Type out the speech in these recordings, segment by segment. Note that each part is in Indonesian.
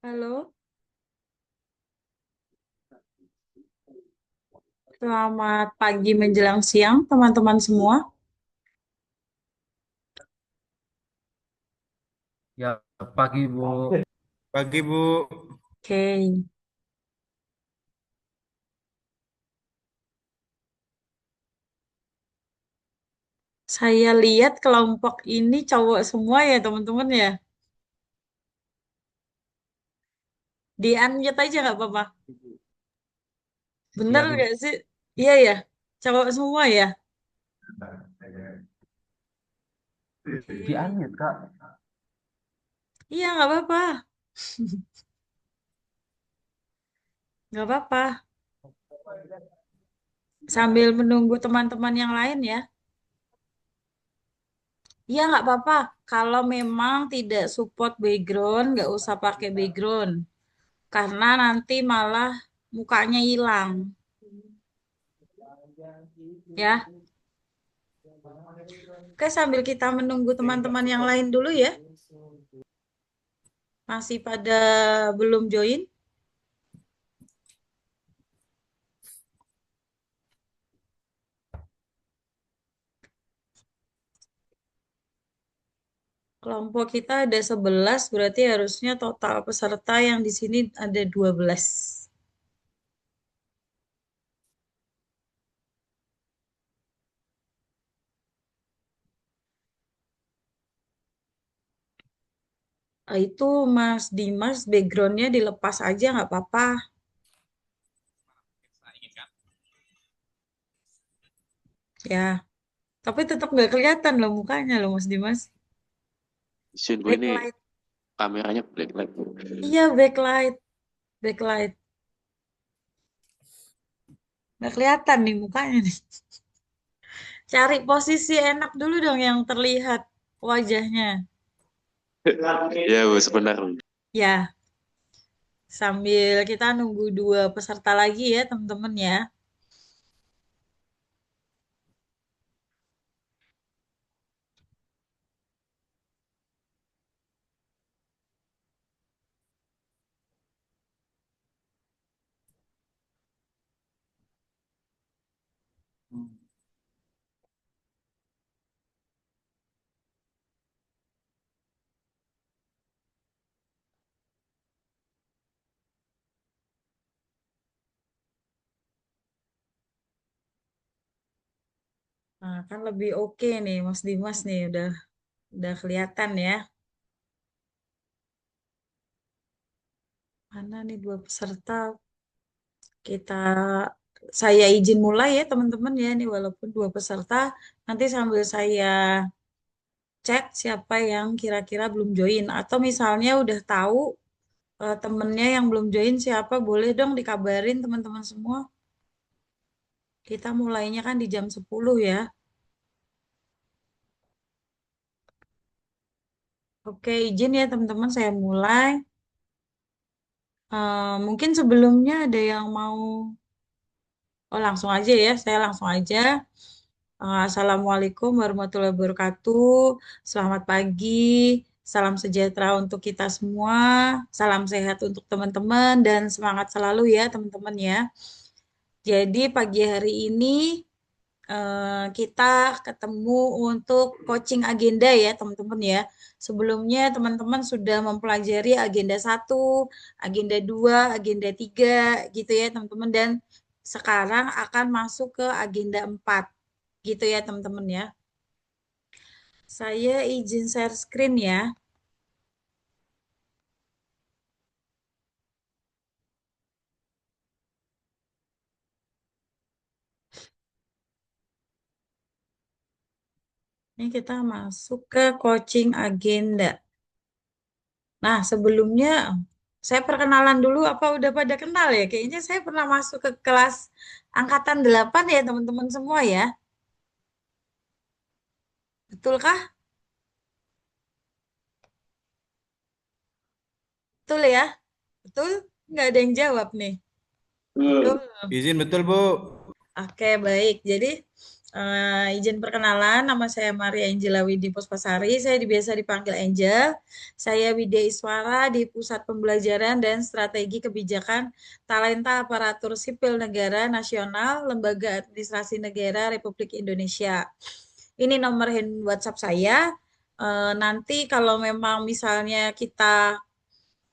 Halo, selamat pagi menjelang siang teman-teman semua. Ya, pagi Bu. Pagi Bu. Oke, saya lihat kelompok ini cowok semua ya teman-teman ya. Di-unmute aja nggak apa-apa. Bener Ya, Bu. nggak sih? Iya ya, cowok semua ya. Di Oke. unmute, Kak. Iya nggak apa-apa, nggak apa-apa. Sambil menunggu teman-teman yang lain ya. Iya nggak apa-apa. Kalau memang tidak support background, nggak usah pakai background. Karena nanti malah mukanya hilang. Ya, oke, sambil kita menunggu teman-teman yang lain dulu ya. Masih pada belum join. Kelompok kita ada 11, berarti harusnya total peserta yang di sini ada 12. Itu Mas Dimas, backgroundnya dilepas aja nggak apa-apa. Ya, tapi tetap nggak kelihatan loh mukanya loh Mas Dimas. Sin gue ini Backlight. kameranya blacklight. Iya, backlight. Backlight. Nggak kelihatan nih mukanya nih. Cari posisi enak dulu dong yang terlihat wajahnya. Ya, Bu, sebentar. Ya, sambil kita nunggu dua peserta lagi ya, teman-teman ya. Nah, kan lebih oke nih, Mas Dimas nih, udah kelihatan ya. Mana nih dua peserta? Kita, saya izin mulai ya, teman-teman ya. Nih, walaupun dua peserta, nanti sambil saya cek siapa yang kira-kira belum join. Atau misalnya udah tahu temennya yang belum join siapa, boleh dong dikabarin teman-teman semua. Kita mulainya kan di jam 10 ya. Oke, izin ya teman-teman, saya mulai. Mungkin sebelumnya ada yang mau, oh langsung aja ya, saya langsung aja. Assalamualaikum warahmatullahi wabarakatuh. Selamat pagi, salam sejahtera untuk kita semua, salam sehat untuk teman-teman, dan semangat selalu ya teman-teman ya. Jadi pagi hari ini kita ketemu untuk coaching agenda ya teman-teman ya. Sebelumnya teman-teman sudah mempelajari agenda satu, agenda 2, agenda 3 gitu ya teman-teman. Dan sekarang akan masuk ke agenda 4 gitu ya teman-teman ya. Saya izin share screen ya. Ini kita masuk ke coaching agenda. Nah, sebelumnya saya perkenalan dulu apa udah pada kenal ya? Kayaknya saya pernah masuk ke kelas angkatan 8 ya teman-teman semua ya. Betulkah? Betul ya? Betul? Nggak ada yang jawab nih. Betul. Izin betul Bu. Oke, baik. Jadi Izin perkenalan, nama saya Maria Angela Widi Puspasari. Saya biasa dipanggil Angel. Saya Widya Iswara di Pusat Pembelajaran dan Strategi Kebijakan Talenta Aparatur Sipil Negara Nasional, Lembaga Administrasi Negara Republik Indonesia. Ini nomor WhatsApp saya. Nanti kalau memang misalnya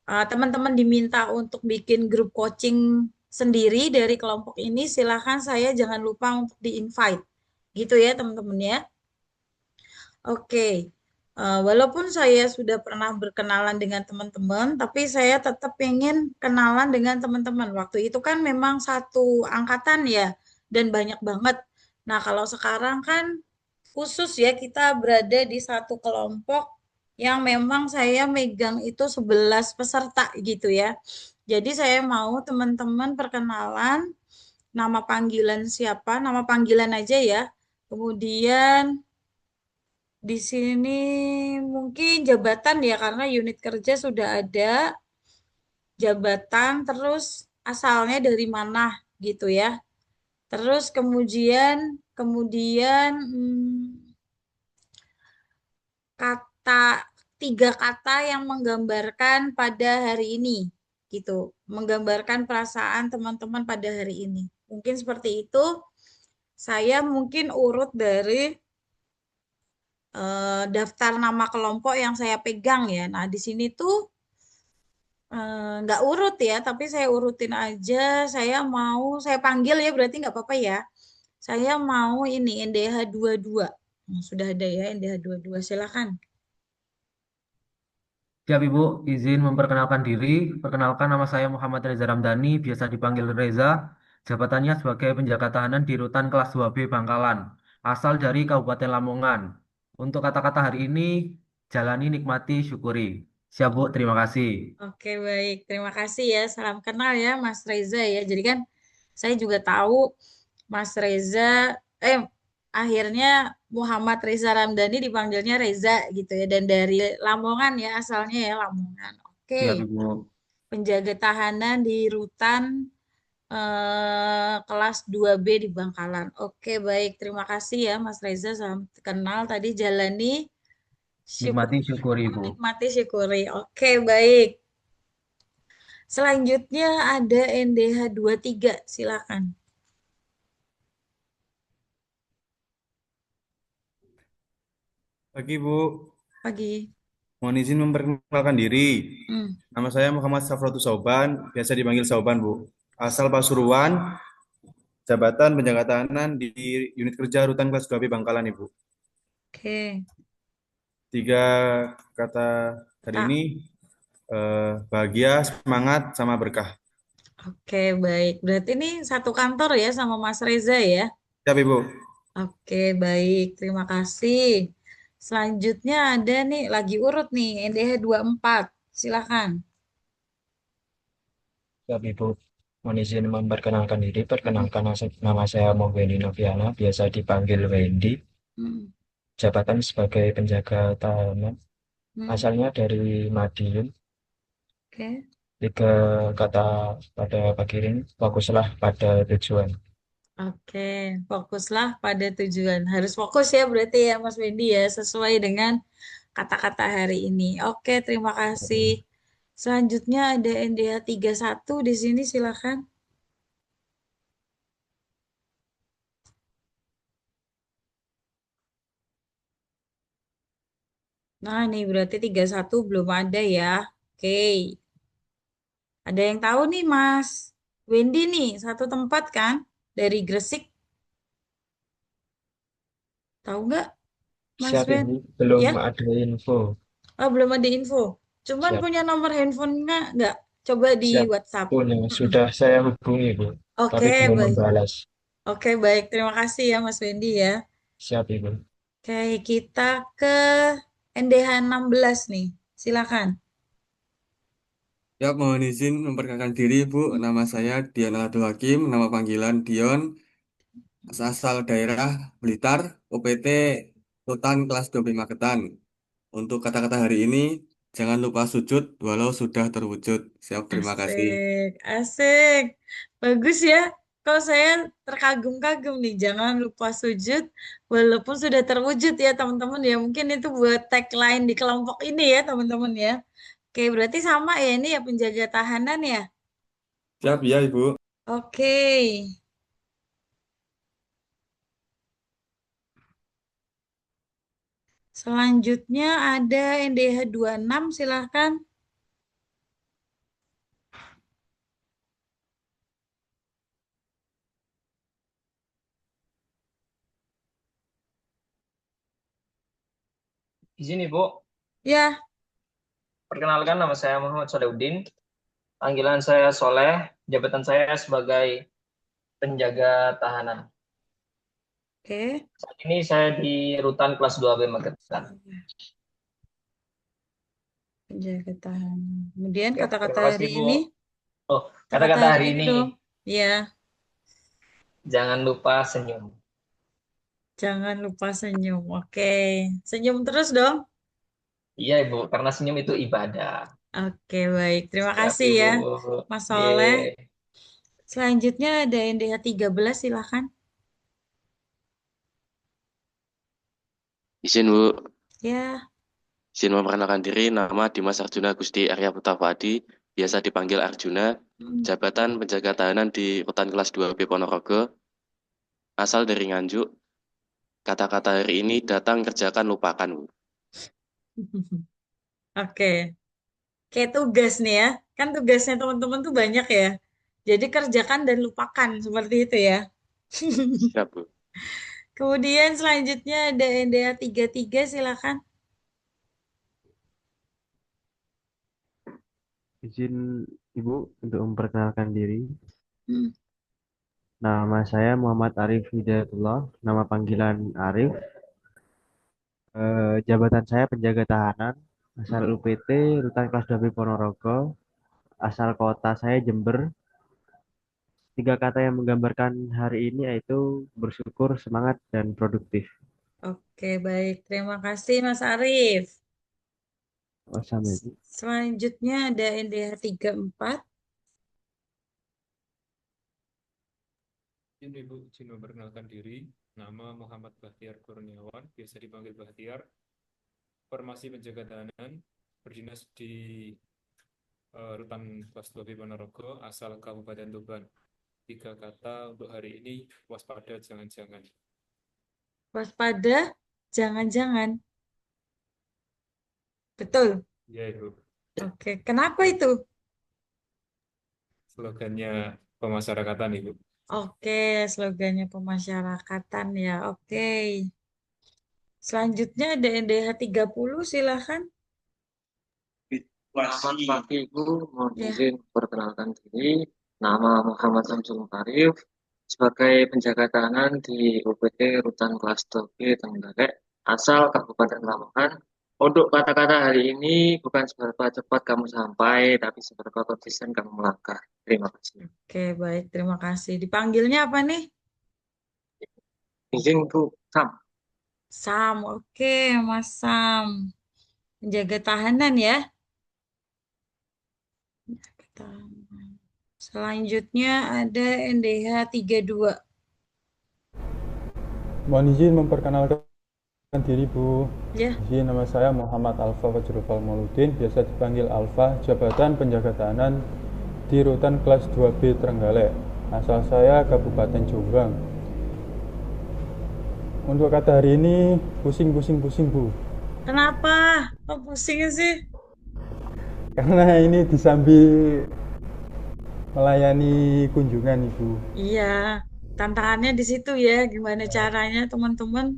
teman-teman diminta untuk bikin grup coaching sendiri dari kelompok ini, silahkan saya jangan lupa untuk di-invite. Gitu ya teman-teman ya. Oke. Walaupun saya sudah pernah berkenalan dengan teman-teman, tapi saya tetap ingin kenalan dengan teman-teman. Waktu itu kan memang satu angkatan ya, dan banyak banget. Nah, kalau sekarang kan khusus ya, kita berada di satu kelompok yang memang saya megang itu 11 peserta gitu ya. Jadi saya mau teman-teman perkenalan nama panggilan siapa, nama panggilan aja ya. Kemudian di sini mungkin jabatan ya, karena unit kerja sudah ada, jabatan, terus asalnya dari mana gitu ya. Terus kemudian kemudian kata tiga kata yang menggambarkan pada hari ini gitu, menggambarkan perasaan teman-teman pada hari ini. Mungkin seperti itu. Saya mungkin urut dari daftar nama kelompok yang saya pegang ya. Nah, di sini tuh nggak urut ya, tapi saya urutin aja. Saya panggil ya, berarti nggak apa-apa ya. Saya mau ini NDH 22. Nah, sudah ada ya NDH 22. Silakan. Siap Ibu, izin memperkenalkan diri. Perkenalkan nama saya Muhammad Reza Ramdhani, biasa dipanggil Reza. Jabatannya sebagai penjaga tahanan di Rutan Kelas 2B Bangkalan, asal dari Kabupaten Lamongan. Untuk kata-kata hari ini, jalani, nikmati, syukuri. Siap Bu, terima kasih. Oke, baik. Terima kasih ya. Salam kenal ya, Mas Reza ya. Jadi kan saya juga tahu Mas Reza, eh akhirnya Muhammad Reza Ramdhani dipanggilnya Reza gitu ya. Dan dari Lamongan ya, asalnya ya Lamongan. Oke, Siap Ibu. penjaga tahanan di rutan kelas 2B di Bangkalan. Oke, baik. Terima kasih ya Mas Reza. Salam kenal tadi, jalani, syukur, Nikmati, syukuri Ibu. nikmati, syukuri. Oke, baik. Selanjutnya ada NDH 23, silakan. Pagi Bu, Pagi. mohon izin memperkenalkan diri. Hmm. Nama saya Muhammad Safrotus Sauban, biasa dipanggil Sauban Bu. Asal Pasuruan, jabatan penjaga tahanan di unit kerja Rutan Kelas 2B Bangkalan Ibu. Oke. Tiga kata hari Tak. ini, bahagia, semangat, sama berkah. Oke, baik. Berarti ini satu kantor ya sama Mas Reza ya. Siap Ibu. Oke, baik. Terima kasih. Selanjutnya ada nih, lagi urut nih, NDH 24. Silakan. Siap Ibu, mohon izin memperkenalkan diri. Perkenalkan nama saya Mohbeni Noviana, biasa dipanggil Wendy. Hmm. Jabatan sebagai penjaga tahanan. Hmm. Asalnya dari Madiun. Oke. Tiga kata pada pagi ini, fokuslah pada tujuan. Oke, fokuslah pada tujuan. Harus fokus ya berarti ya Mas Wendy ya, sesuai dengan kata-kata hari ini. Oke, terima kasih. Selanjutnya ada NDH 31 di sini, silakan. Nah, ini berarti 31 belum ada ya. Oke. Ada yang tahu nih Mas Wendy nih, satu tempat kan dari Gresik. Tahu nggak Mas Siap Wen? Ibu, belum Ya? ada info. Oh, belum ada info. Cuman Siap, punya nomor handphonenya nggak? Coba di siap. WhatsApp. Punya, Mm-mm. sudah saya hubungi Bu, tapi Oke, belum baik. membalas. Oke, baik. Terima kasih ya Mas Wendy ya. Siap Ibu. Oke, kita ke NDH 16 nih. Silakan. Ya, mohon izin memperkenalkan diri, Bu. Nama saya Dion Aldo Hakim, nama panggilan Dion, asal daerah Blitar, OPT Rutan kelas 12 Magetan. Untuk kata-kata hari ini, jangan lupa sujud walau sudah terwujud. Siap, terima kasih. Asik, asik. Bagus ya. Kalau saya terkagum-kagum nih, jangan lupa sujud walaupun sudah terwujud ya teman-teman ya. Mungkin itu buat tagline di kelompok ini ya teman-teman ya. Oke, berarti sama ya ini ya penjaga tahanan ya. Siap, ya Ibu. Oke, selanjutnya ada NDH 26 silahkan. Izin Ibu, Ya, perkenalkan nama saya Muhammad Solehudin. Panggilan saya Soleh, jabatan saya sebagai penjaga tahanan. oke. Saat ini saya di Rutan kelas 2B Magetan. Penjaga tahanan. Kemudian Ya, kata-kata terima kasih hari Bu. ini, Oh, kata-kata kata-kata hari hari ini ini, dong. Ya, jangan lupa senyum. jangan lupa senyum. Oke, senyum terus dong. Iya Ibu, karena senyum itu ibadah. Oke, baik. Terima Siap kasih Ibu. ya, Mas Soleh. Ye. Selanjutnya ada NDH 13, silahkan. Izin Bu, Ya, izin memperkenalkan diri, nama Dimas Arjuna Gusti Arya Putra Fadi, biasa dipanggil Arjuna, hmm, jabatan penjaga tahanan di Rutan Kelas 2B Ponorogo, asal dari Nganjuk. Kata-kata hari ini datang kerjakan lupakan Bu. oke. Kayak tugas nih ya. Kan tugasnya teman-teman tuh banyak ya. Jadi kerjakan dan lupakan, seperti itu ya. Siap Bu. Kemudian selanjutnya ada NDH 33, silahkan. Izin Ibu untuk memperkenalkan diri. Hmm, Nama saya Muhammad Arif Hidayatullah, nama panggilan Arif. Jabatan saya penjaga tahanan, asal UPT, Rutan Kelas 2B Ponorogo, asal kota saya Jember. Tiga kata yang menggambarkan hari ini yaitu bersyukur, semangat, dan produktif. Oke, baik. Terima kasih Mas Arief. Wassalamualaikum. Selanjutnya ada NDH 34. Izin Ibu, izin memperkenalkan diri. Nama Muhammad Bahtiar Kurniawan, biasa dipanggil Bahtiar. Formasi penjaga tahanan, berdinas di Rutan Kelas 2B Ponorogo, asal Kabupaten Tuban. Tiga kata untuk hari ini, waspada jangan-jangan. Waspada, jangan-jangan. Betul. Ya Ibu, Oke, kenapa itu? slogannya pemasyarakatan Ibu. Oke, slogannya pemasyarakatan ya. Oke. Selanjutnya ada NDH 30, silahkan. Selamat pagi Ibu, mohon Ya. izin perkenalkan diri. Nama Muhammad Samsul Arif sebagai penjaga tahanan di UPT Rutan Kelas 2B Trenggalek, asal Kabupaten Lamongan. Untuk kata-kata hari ini bukan seberapa cepat kamu sampai, tapi seberapa konsisten kamu melangkah. Terima kasih. Oke, baik. Terima kasih. Dipanggilnya apa nih? Izin Bu, Sam. Sam. Oke, Mas Sam. Penjaga tahanan ya. Tahanan. Selanjutnya ada NDH 32. Mohon izin memperkenalkan diri Bu. Ya. Izin, nama saya Muhammad Alfa Fajrul Mauludin, biasa dipanggil Alfa, jabatan penjaga tahanan di Rutan Kelas 2B Trenggalek. Asal saya Kabupaten Jombang. Untuk kata hari ini pusing-pusing Bu. Kenapa? Kok pusing sih? Karena ini disambi melayani kunjungan Ibu. Iya, tantangannya di situ ya. Gimana caranya teman-teman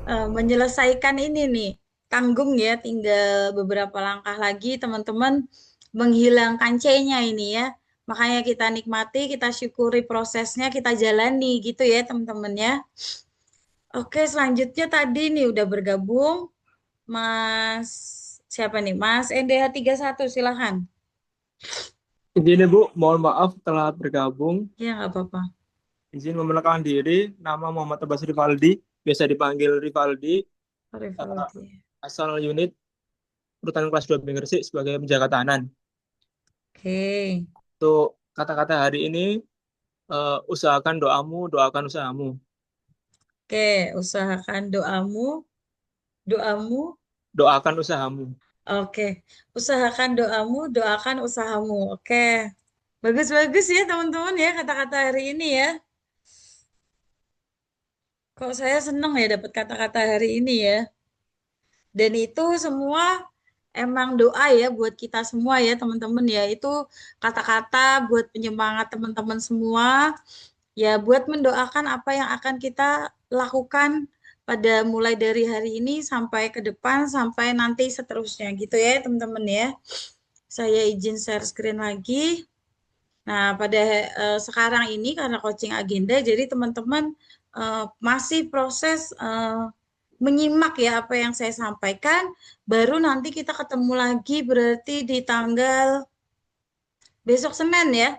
menyelesaikan ini nih. Tanggung ya, tinggal beberapa langkah lagi teman-teman menghilangkan C-nya ini ya. Makanya kita nikmati, kita syukuri prosesnya, kita jalani gitu ya teman-teman ya. Oke, selanjutnya tadi nih udah bergabung Mas siapa nih? Mas NDH 31 silahkan. Izin Ibu, mohon maaf telah bergabung. Ya nggak apa-apa. Izin memperkenalkan diri, nama Muhammad Abbas Rivaldi, biasa dipanggil Rivaldi, Rivaldi. asal unit Rutan Kelas 2 Gresik sebagai penjaga tahanan. Oke. Untuk kata-kata hari ini, usahakan doamu, doakan usahamu. Oke, usahakan doamu, doamu. Doakan usahamu. Oke, usahakan doamu, doakan usahamu. Oke, bagus-bagus ya teman-teman ya kata-kata hari ini ya. Kok saya seneng ya dapat kata-kata hari ini ya. Dan itu semua emang doa ya buat kita semua ya teman-teman ya. Itu kata-kata buat penyemangat teman-teman semua. Ya buat mendoakan apa yang akan kita lakukan pada mulai dari hari ini sampai ke depan sampai nanti seterusnya gitu ya teman-teman ya. Saya izin share screen lagi. Nah, pada sekarang ini karena coaching agenda, jadi teman-teman masih proses menyimak ya apa yang saya sampaikan. Baru nanti kita ketemu lagi berarti di tanggal besok Senin ya.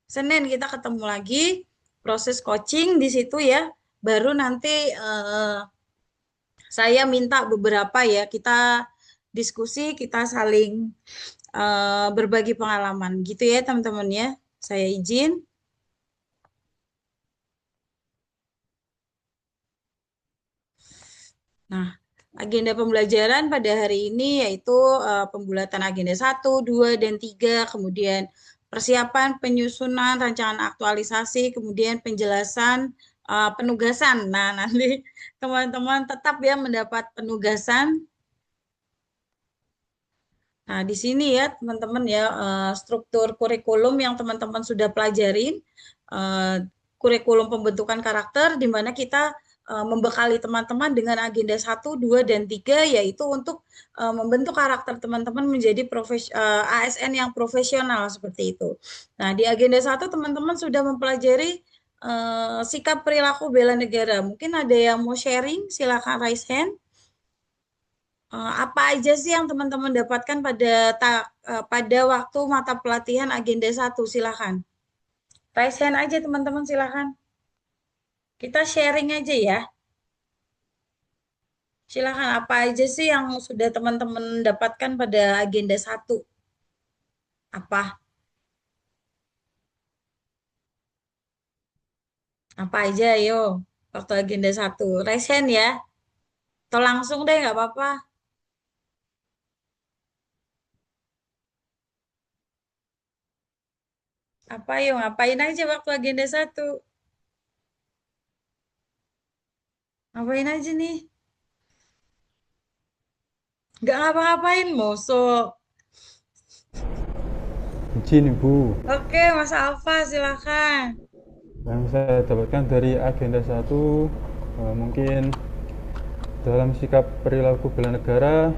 Senin kita ketemu lagi proses coaching di situ ya. Baru nanti saya minta beberapa ya kita diskusi, kita saling berbagi pengalaman gitu ya teman-teman ya. Saya izin. Nah, agenda pembelajaran pada hari ini yaitu pembulatan agenda 1, 2, dan 3, kemudian persiapan penyusunan rancangan aktualisasi, kemudian penjelasan penugasan. Nah, nanti teman-teman tetap ya mendapat penugasan. Nah, di sini ya teman-teman ya struktur kurikulum yang teman-teman sudah pelajarin, kurikulum pembentukan karakter di mana kita membekali teman-teman dengan agenda 1, 2, dan 3 yaitu untuk membentuk karakter teman-teman menjadi ASN yang profesional seperti itu. Nah, di agenda 1 teman-teman sudah mempelajari sikap perilaku bela negara. Mungkin ada yang mau sharing, silakan raise hand. Apa aja sih yang teman-teman dapatkan pada waktu mata pelatihan agenda 1? Silakan. Raise hand aja teman-teman silakan. Kita sharing aja ya. Silakan apa aja sih yang sudah teman-teman dapatkan pada agenda 1? Apa? Apa aja ayo waktu agenda 1. Raise hand ya. Atau langsung deh nggak apa-apa. Apa yuk ngapain aja waktu agenda 1? Ngapain aja nih? Nggak ngapa-ngapain, mosok. Izin Ibu, Oke, Mas Alfa silakan. yang saya dapatkan dari agenda 1 mungkin dalam sikap perilaku bela negara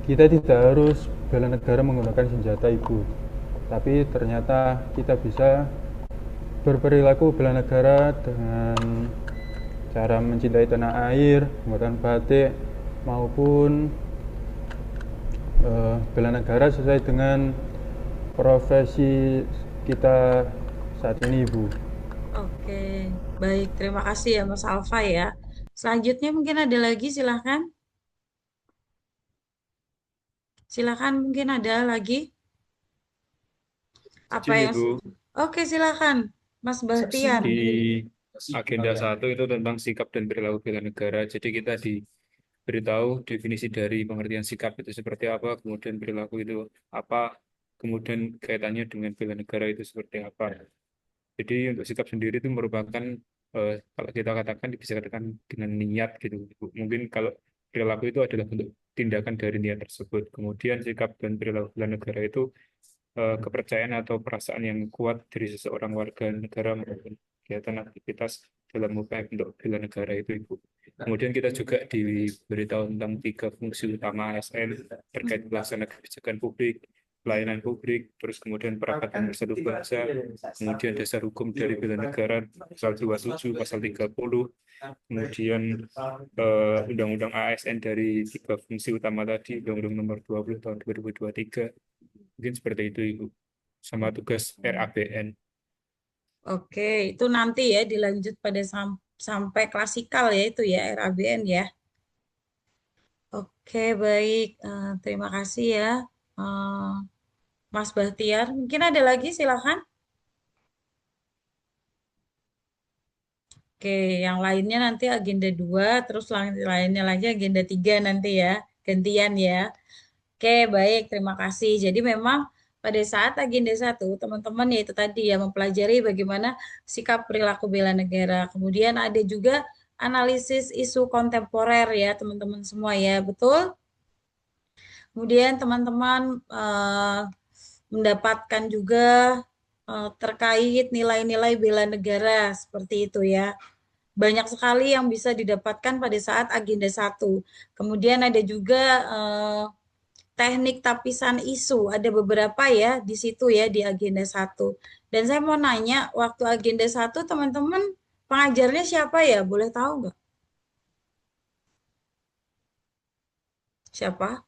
kita tidak harus bela negara menggunakan senjata Ibu, tapi ternyata kita bisa berperilaku bela negara dengan cara mencintai tanah air, menggunakan batik maupun bela negara sesuai dengan profesi kita saat ini Ibu. Oke, baik. Terima kasih ya Mas Alfa ya. Selanjutnya mungkin ada lagi, silahkan. Silahkan mungkin ada lagi. Apa Izin yang... Ibu, Oke, silahkan. Mas Bahtiar. di agenda 1 itu tentang sikap dan perilaku bela negara. Jadi kita diberitahu definisi dari pengertian sikap itu seperti apa, kemudian perilaku itu apa, kemudian kaitannya dengan bela negara itu seperti apa. Jadi untuk sikap sendiri itu merupakan kalau kita katakan bisa katakan dengan niat gitu. Mungkin kalau perilaku itu adalah bentuk tindakan dari niat tersebut. Kemudian sikap dan perilaku bela negara itu kepercayaan atau perasaan yang kuat dari seseorang warga negara maupun kegiatan aktivitas dalam upaya untuk bela negara itu Ibu. Kemudian kita juga diberitahu tentang 3 fungsi utama ASN terkait pelaksanaan kebijakan publik, pelayanan publik, terus kemudian perangkatan bersatu bangsa, kemudian dasar hukum dari bela negara, pasal 27, pasal 30, kemudian Undang-Undang ASN dari 3 fungsi utama tadi, Undang-Undang Nomor 20 tahun 2023, mungkin seperti itu Ibu, sama tugas RABN. Oke, itu nanti ya dilanjut pada sampai klasikal ya itu ya RABN ya. Oke, baik. Terima kasih ya. Mas Bahtiar. Mungkin ada lagi, silakan. Oke, yang lainnya nanti agenda 2, terus lainnya lagi agenda 3 nanti ya. Gantian ya. Oke, baik, terima kasih. Jadi memang pada saat agenda 1, teman-teman yaitu tadi ya mempelajari bagaimana sikap perilaku bela negara. Kemudian ada juga analisis isu kontemporer ya, teman-teman semua ya, betul? Kemudian teman-teman mendapatkan juga terkait nilai-nilai bela negara seperti itu ya. Banyak sekali yang bisa didapatkan pada saat agenda 1. Kemudian ada juga teknik tapisan isu. Ada beberapa ya di situ ya di agenda 1. Dan saya mau nanya, waktu agenda 1 teman-teman pengajarnya siapa ya? Boleh tahu nggak? Siapa?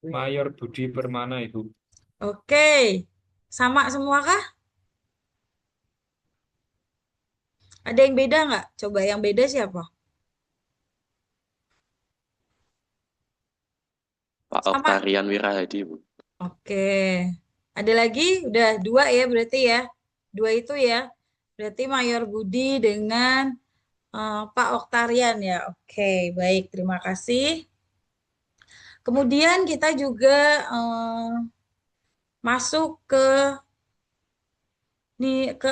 Mayor Budi Permana, Ibu. Oke. Sama semua kah? Ada yang beda nggak? Coba yang beda siapa? Pak Sama. Oktarian Wirahadi, Bu. Oke. Ada lagi? Udah 2 ya berarti ya. 2 itu ya. Berarti Mayor Budi dengan Pak Oktarian ya. Oke, baik. Terima kasih. Kemudian kita juga masuk ke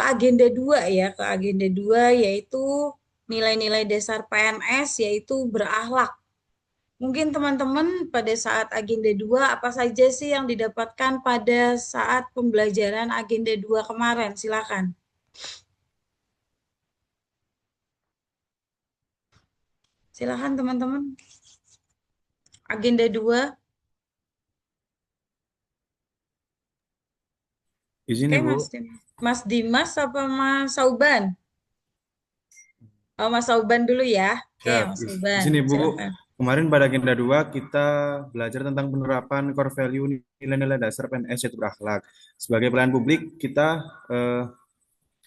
agenda 2 ya. Ke agenda 2 yaitu nilai-nilai dasar PNS yaitu berakhlak. Mungkin teman-teman pada saat agenda 2 apa saja sih yang didapatkan pada saat pembelajaran agenda 2 kemarin? Silakan. Silakan teman-teman. Agenda 2. Izin Oke, Ibu. Mas Dimas apa Mas Sauban? Oh, Mas Sauban dulu ya. Oke, Ya, Mas Sauban. izin Ibu. Silakan. Kemarin pada agenda 2 kita belajar tentang penerapan core value nilai-nilai dasar PNS yaitu berakhlak. Sebagai pelayan publik, kita eh,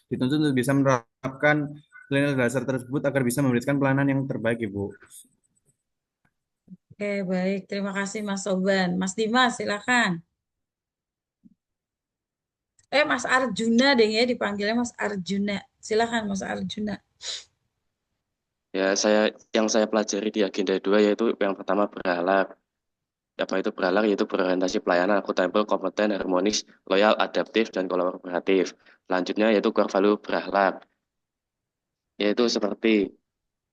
dituntut untuk bisa menerapkan nilai-nilai dasar tersebut agar bisa memberikan pelayanan yang terbaik, Ibu. Oke, baik. Terima kasih Mas Sauban. Mas Dimas, silakan. Mas Arjuna deh ya, dipanggilnya Mas Arjuna. Silakan Mas Arjuna. Ya, yang saya pelajari di agenda 2 yaitu yang pertama berakhlak. Apa itu berakhlak? Yaitu berorientasi pelayanan, akuntabel, kompeten, harmonis, loyal, adaptif, dan kolaboratif. Selanjutnya yaitu core value berakhlak, yaitu seperti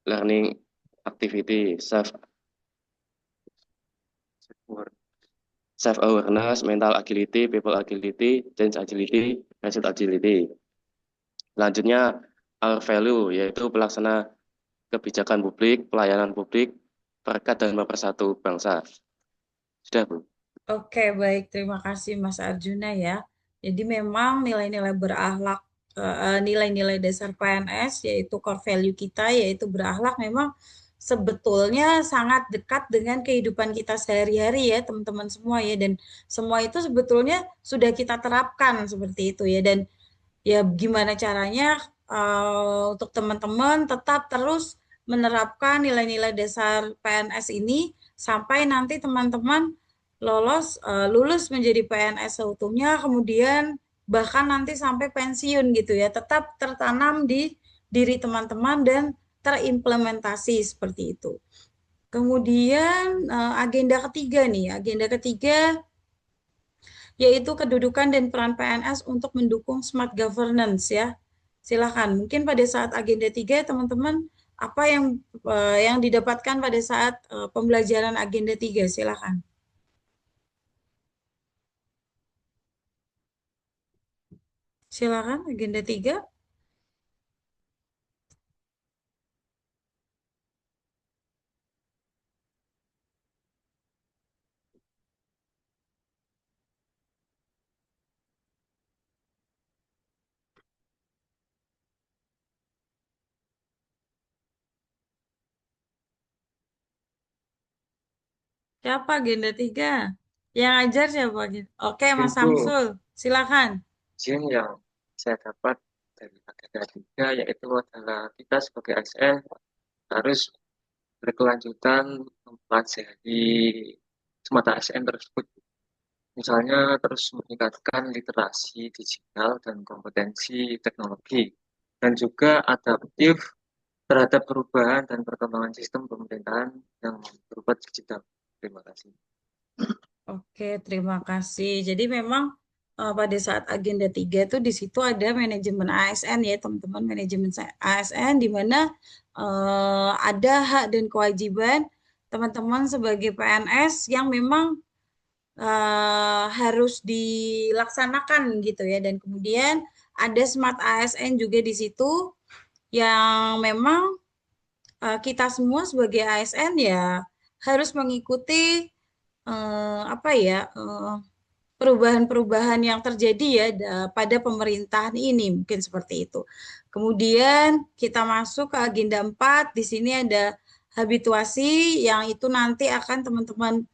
learning activity, self awareness, mental agility, people agility, change agility, asset agility. Selanjutnya our value yaitu pelaksana kebijakan publik, pelayanan publik, perekat dan mempersatu bangsa. Sudah, Bu. Oke, baik. Terima kasih Mas Arjuna ya. Jadi memang nilai-nilai berakhlak, nilai-nilai dasar PNS yaitu core value kita yaitu berakhlak memang sebetulnya sangat dekat dengan kehidupan kita sehari-hari ya teman-teman semua ya. Dan semua itu sebetulnya sudah kita terapkan seperti itu ya. Dan ya gimana caranya untuk teman-teman tetap terus menerapkan nilai-nilai dasar PNS ini sampai nanti teman-teman lulus menjadi PNS seutuhnya, kemudian bahkan nanti sampai pensiun gitu ya, tetap tertanam di diri teman-teman dan terimplementasi seperti itu. Kemudian agenda ketiga nih, agenda ketiga yaitu kedudukan dan peran PNS untuk mendukung smart governance ya. Silakan. Mungkin pada saat agenda 3 teman-teman apa yang didapatkan pada saat pembelajaran agenda 3? Silakan. Silakan agenda 3. Siapa agenda 3? Yang ajar siapa? Oke, Mas Ibu, Samsul. Silakan. izin yang saya dapat dari agenda 3 yaitu adalah kita sebagai ASN harus berkelanjutan mempelajari smart ASN tersebut. Misalnya terus meningkatkan literasi digital dan kompetensi teknologi, dan juga adaptif terhadap perubahan dan perkembangan sistem pemerintahan yang berupa digital. Terima kasih. Oke, terima kasih. Jadi memang pada saat agenda 3 itu di situ ada manajemen ASN ya, teman-teman, manajemen ASN di mana ada hak dan kewajiban teman-teman sebagai PNS yang memang harus dilaksanakan gitu ya. Dan kemudian ada smart ASN juga di situ yang memang kita semua sebagai ASN ya harus mengikuti apa ya perubahan-perubahan yang terjadi ya pada pemerintahan ini, mungkin seperti itu. Kemudian kita masuk ke agenda 4, di sini ada habituasi yang itu nanti akan teman-teman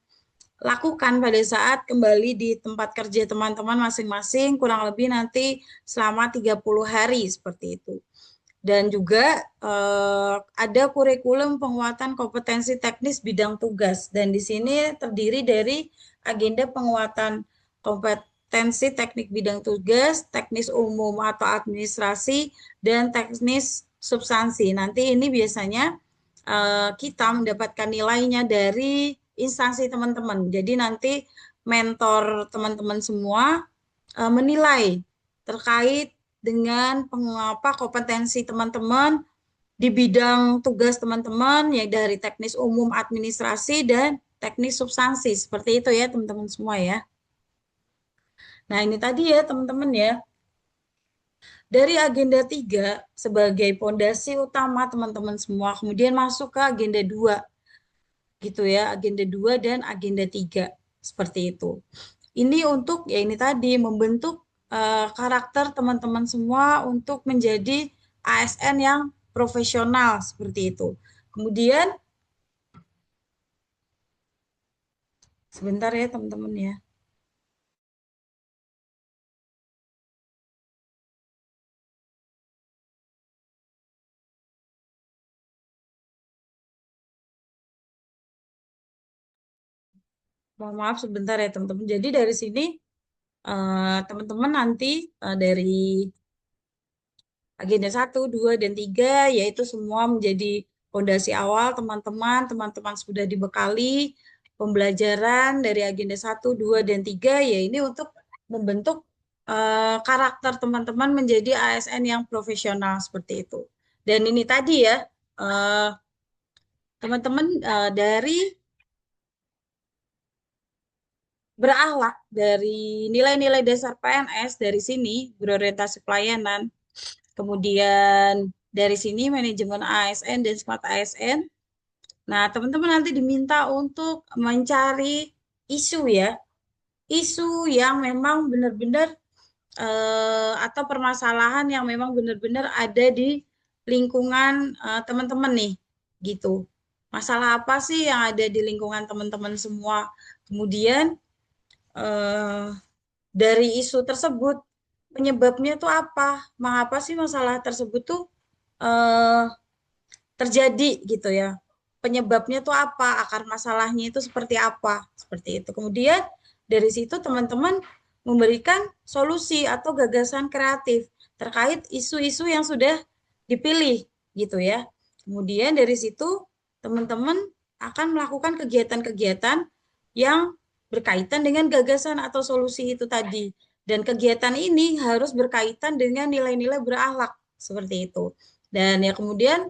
lakukan pada saat kembali di tempat kerja teman-teman masing-masing, kurang lebih nanti selama 30 hari seperti itu. Dan juga ada kurikulum penguatan kompetensi teknis bidang tugas. Dan di sini terdiri dari agenda penguatan kompetensi teknik bidang tugas, teknis umum atau administrasi, dan teknis substansi. Nanti ini biasanya kita mendapatkan nilainya dari instansi teman-teman. Jadi nanti mentor teman-teman semua menilai terkait dengan kompetensi teman-teman di bidang tugas teman-teman ya dari teknis umum, administrasi, dan teknis substansi. Seperti itu ya teman-teman semua ya. Nah ini tadi ya teman-teman ya. Dari agenda 3 sebagai pondasi utama teman-teman semua, kemudian masuk ke agenda 2 gitu ya, agenda 2 dan agenda 3 seperti itu. Ini untuk ya ini tadi membentuk karakter teman-teman semua untuk menjadi ASN yang profesional seperti itu. Kemudian sebentar ya teman-teman ya. Mohon maaf sebentar ya teman-teman. Jadi dari sini teman-teman nanti dari agenda 1, 2, dan 3 yaitu semua menjadi fondasi awal teman-teman sudah dibekali pembelajaran dari agenda 1, 2, dan 3 ya ini untuk membentuk karakter teman-teman menjadi ASN yang profesional seperti itu. Dan ini tadi ya teman-teman dari berakhlak dari nilai-nilai dasar PNS dari sini berorientasi pelayanan. Kemudian dari sini manajemen ASN dan smart ASN. Nah, teman-teman nanti diminta untuk mencari isu ya. Isu yang memang benar-benar atau permasalahan yang memang benar-benar ada di lingkungan teman-teman nih, gitu. Masalah apa sih yang ada di lingkungan teman-teman semua? Kemudian dari isu tersebut penyebabnya tuh apa? Mengapa sih masalah tersebut tuh terjadi gitu ya? Penyebabnya tuh apa? Akar masalahnya itu seperti apa? Seperti itu. Kemudian dari situ teman-teman memberikan solusi atau gagasan kreatif terkait isu-isu yang sudah dipilih gitu ya. Kemudian dari situ teman-teman akan melakukan kegiatan-kegiatan yang berkaitan dengan gagasan atau solusi itu tadi. Dan kegiatan ini harus berkaitan dengan nilai-nilai berakhlak seperti itu. Dan ya kemudian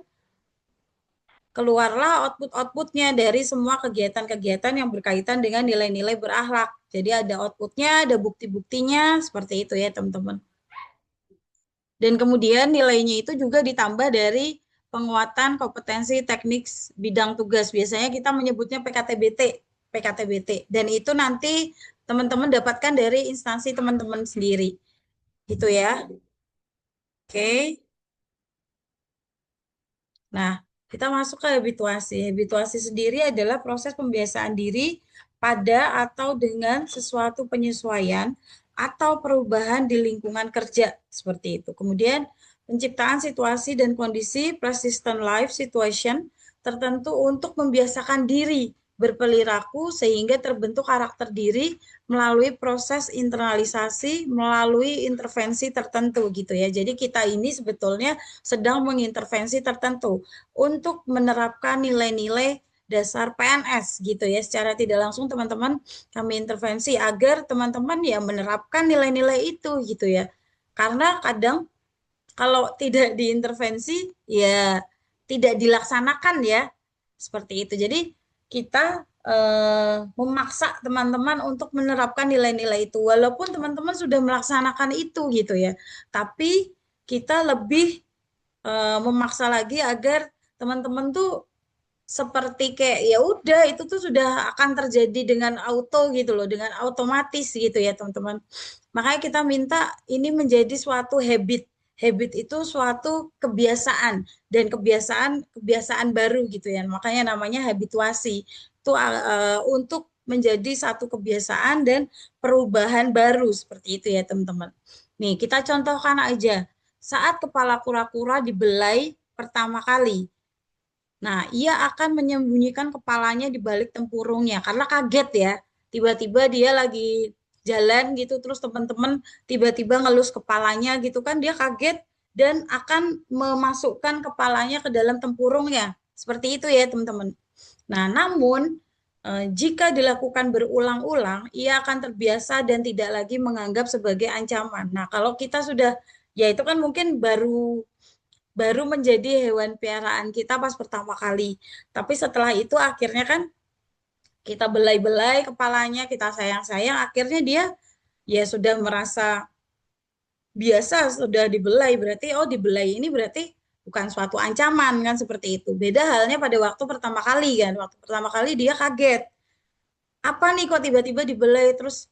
keluarlah output-outputnya dari semua kegiatan-kegiatan yang berkaitan dengan nilai-nilai berakhlak. Jadi ada outputnya, ada bukti-buktinya, seperti itu ya teman-teman. Dan kemudian nilainya itu juga ditambah dari penguatan kompetensi teknik bidang tugas. Biasanya kita menyebutnya PKTBT. Dan itu nanti teman-teman dapatkan dari instansi teman-teman sendiri. Gitu ya. Oke. Nah, kita masuk ke habituasi. Habituasi sendiri adalah proses pembiasaan diri pada atau dengan sesuatu penyesuaian atau perubahan di lingkungan kerja seperti itu. Kemudian penciptaan situasi dan kondisi persistent life situation tertentu untuk membiasakan diri berperilaku sehingga terbentuk karakter diri melalui proses internalisasi, melalui intervensi tertentu gitu ya. Jadi kita ini sebetulnya sedang mengintervensi tertentu untuk menerapkan nilai-nilai dasar PNS gitu ya. Secara tidak langsung teman-teman kami intervensi agar teman-teman ya menerapkan nilai-nilai itu gitu ya. Karena kadang kalau tidak diintervensi ya tidak dilaksanakan ya seperti itu. Jadi kita memaksa teman-teman untuk menerapkan nilai-nilai itu walaupun teman-teman sudah melaksanakan itu gitu ya. Tapi kita lebih memaksa lagi agar teman-teman tuh seperti kayak ya udah itu tuh sudah akan terjadi dengan auto gitu loh, dengan otomatis gitu ya teman-teman. Makanya kita minta ini menjadi suatu habit. Habit itu suatu kebiasaan dan kebiasaan baru gitu ya. Makanya namanya habituasi. Itu untuk menjadi satu kebiasaan dan perubahan baru seperti itu ya teman-teman. Nih, kita contohkan aja. Saat kepala kura-kura dibelai pertama kali. Nah, ia akan menyembunyikan kepalanya di balik tempurungnya karena kaget ya. Tiba-tiba dia lagi jalan gitu, terus teman-teman tiba-tiba ngelus kepalanya gitu kan, dia kaget dan akan memasukkan kepalanya ke dalam tempurungnya. Seperti itu ya teman-teman. Nah, namun jika dilakukan berulang-ulang, ia akan terbiasa dan tidak lagi menganggap sebagai ancaman. Nah, kalau kita sudah, ya itu kan mungkin baru baru menjadi hewan piaraan kita pas pertama kali. Tapi setelah itu akhirnya kan kita belai-belai kepalanya, kita sayang-sayang, akhirnya dia ya sudah merasa biasa, sudah dibelai, berarti oh dibelai ini berarti bukan suatu ancaman kan seperti itu. Beda halnya pada waktu pertama kali kan, waktu pertama kali dia kaget. Apa nih kok tiba-tiba dibelai terus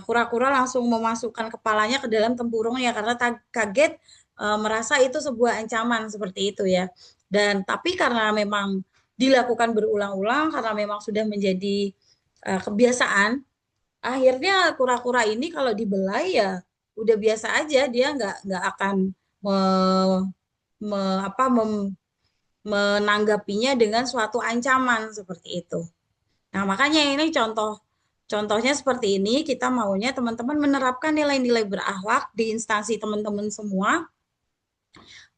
kura-kura langsung memasukkan kepalanya ke dalam tempurungnya karena kaget merasa itu sebuah ancaman seperti itu ya. Dan tapi karena memang dilakukan berulang-ulang karena memang sudah menjadi kebiasaan, akhirnya kura-kura ini kalau dibelai ya udah biasa aja, dia nggak akan me, me, apa, menanggapinya dengan suatu ancaman seperti itu. Nah, makanya ini contohnya seperti ini, kita maunya teman-teman menerapkan nilai-nilai berakhlak di instansi teman-teman semua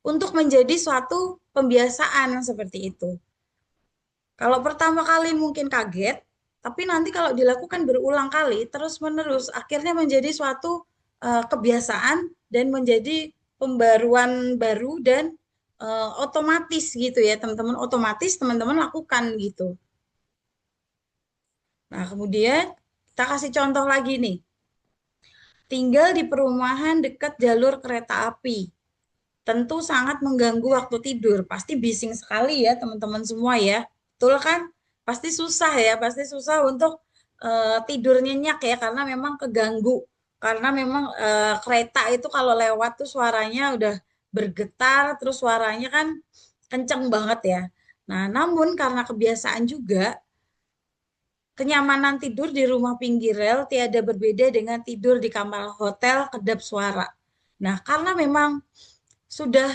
untuk menjadi suatu pembiasaan seperti itu. Kalau pertama kali mungkin kaget, tapi nanti kalau dilakukan berulang kali, terus-menerus, akhirnya menjadi suatu kebiasaan dan menjadi pembaruan baru dan otomatis gitu ya, teman-teman. Otomatis teman-teman lakukan gitu. Nah, kemudian kita kasih contoh lagi nih. Tinggal di perumahan dekat jalur kereta api. Tentu sangat mengganggu waktu tidur. Pasti bising sekali ya teman-teman semua ya. Betul kan? Pasti susah ya, pasti susah untuk tidur nyenyak ya karena memang keganggu. Karena memang kereta itu kalau lewat tuh suaranya udah bergetar, terus suaranya kan kenceng banget ya. Nah, namun karena kebiasaan juga kenyamanan tidur di rumah pinggir rel tiada berbeda dengan tidur di kamar hotel kedap suara. Nah, karena memang sudah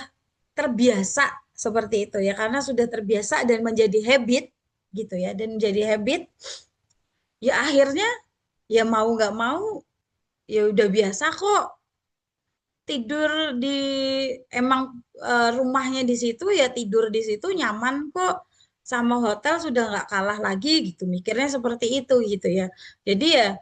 terbiasa seperti itu ya, karena sudah terbiasa dan menjadi habit gitu ya, dan menjadi habit, ya akhirnya ya mau nggak mau ya udah biasa kok tidur di emang rumahnya di situ ya tidur di situ nyaman kok sama hotel sudah nggak kalah lagi gitu mikirnya seperti itu gitu ya. Jadi ya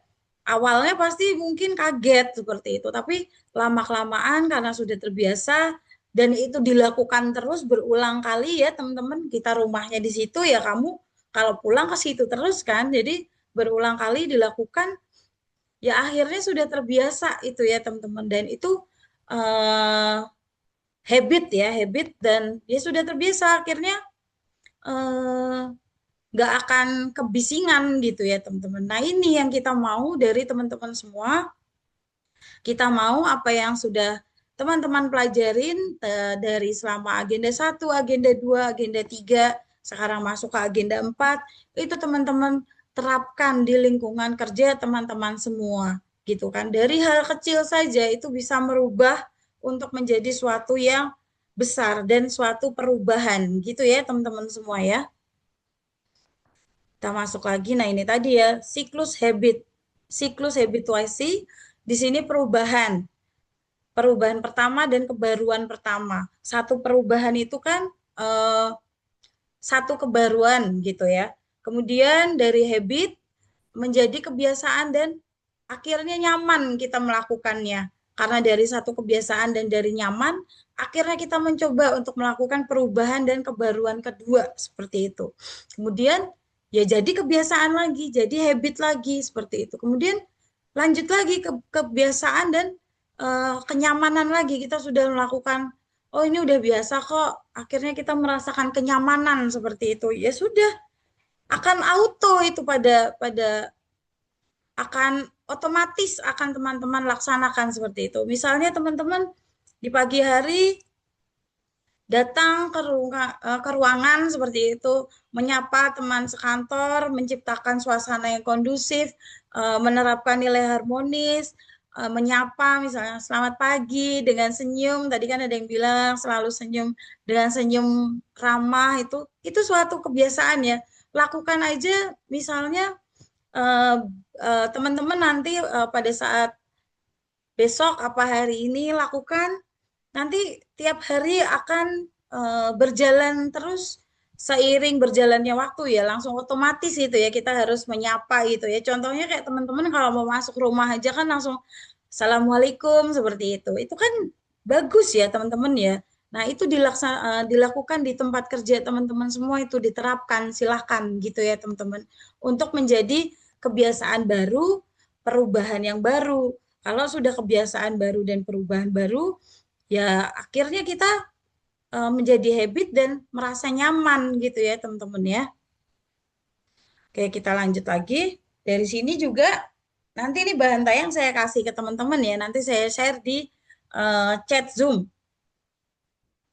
awalnya pasti mungkin kaget seperti itu tapi lama-kelamaan karena sudah terbiasa dan itu dilakukan terus berulang kali ya teman-teman kita rumahnya di situ ya kamu kalau pulang ke situ terus kan jadi berulang kali dilakukan ya akhirnya sudah terbiasa itu ya teman-teman dan itu habit ya habit dan dia sudah terbiasa akhirnya nggak akan kebisingan gitu ya teman-teman. Nah ini yang kita mau dari teman-teman semua. Kita mau apa yang sudah teman-teman pelajarin dari selama agenda 1, agenda 2, agenda 3, sekarang masuk ke agenda 4, itu teman-teman terapkan di lingkungan kerja teman-teman semua gitu kan. Dari hal kecil saja itu bisa merubah untuk menjadi suatu yang besar dan suatu perubahan gitu ya teman-teman semua ya. Kita masuk lagi. Nah, ini tadi ya, siklus habit. Siklus habituasi di sini perubahan. Perubahan pertama dan kebaruan pertama. Satu perubahan itu kan satu kebaruan gitu ya. Kemudian dari habit menjadi kebiasaan dan akhirnya nyaman kita melakukannya. Karena dari satu kebiasaan dan dari nyaman, akhirnya kita mencoba untuk melakukan perubahan dan kebaruan kedua seperti itu. Kemudian ya jadi kebiasaan lagi, jadi habit lagi seperti itu. Kemudian lanjut lagi ke kebiasaan dan kenyamanan lagi. Kita sudah melakukan, oh ini udah biasa kok. Akhirnya kita merasakan kenyamanan seperti itu. Ya sudah, akan auto itu pada akan otomatis akan teman-teman laksanakan seperti itu. Misalnya teman-teman di pagi hari datang ke ruangan seperti itu, menyapa teman sekantor, menciptakan suasana yang kondusif, menerapkan nilai harmonis, menyapa misalnya selamat pagi dengan senyum. Tadi kan ada yang bilang selalu senyum, dengan senyum ramah, itu suatu kebiasaan ya. Lakukan aja misalnya teman-teman nanti pada saat besok apa hari ini lakukan, nanti tiap hari akan berjalan terus seiring berjalannya waktu ya, langsung otomatis itu ya, kita harus menyapa gitu ya. Contohnya kayak teman-teman kalau mau masuk rumah aja kan langsung Assalamualaikum seperti itu. Itu kan bagus ya teman-teman ya. Nah, itu dilakukan di tempat kerja teman-teman semua, itu diterapkan, silahkan gitu ya teman-teman. Untuk menjadi kebiasaan baru, perubahan yang baru. Kalau sudah kebiasaan baru dan perubahan baru, ya akhirnya kita menjadi habit dan merasa nyaman gitu ya teman-teman ya. Oke, kita lanjut lagi. Dari sini juga nanti ini bahan tayang saya kasih ke teman-teman ya. Nanti saya share di chat Zoom.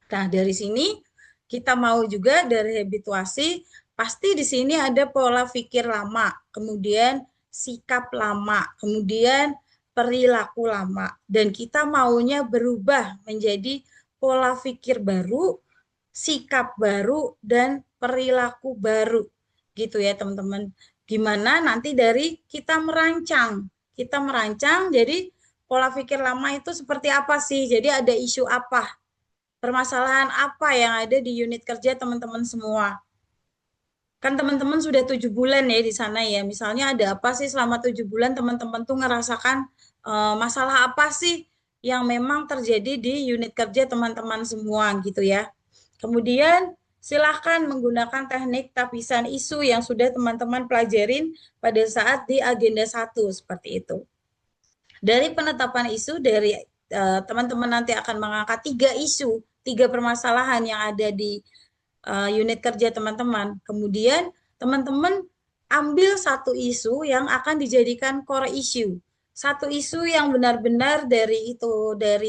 Nah, dari sini kita mau juga dari habituasi, pasti di sini ada pola pikir lama, kemudian sikap lama, kemudian perilaku lama. Dan kita maunya berubah menjadi pola pikir baru, sikap baru, dan perilaku baru. Gitu ya teman-teman. Gimana nanti dari kita merancang. Kita merancang, jadi pola pikir lama itu seperti apa sih? Jadi ada isu apa? Permasalahan apa yang ada di unit kerja teman-teman semua. Kan teman-teman sudah 7 bulan ya di sana ya. Misalnya ada apa sih selama 7 bulan teman-teman tuh ngerasakan masalah apa sih yang memang terjadi di unit kerja teman-teman semua gitu ya. Kemudian silahkan menggunakan teknik tapisan isu yang sudah teman-teman pelajarin pada saat di agenda 1 seperti itu. Dari penetapan isu, dari teman-teman nanti akan mengangkat 3 isu, 3 permasalahan yang ada di unit kerja teman-teman. Kemudian teman-teman ambil satu isu yang akan dijadikan core issue. Satu isu yang benar-benar dari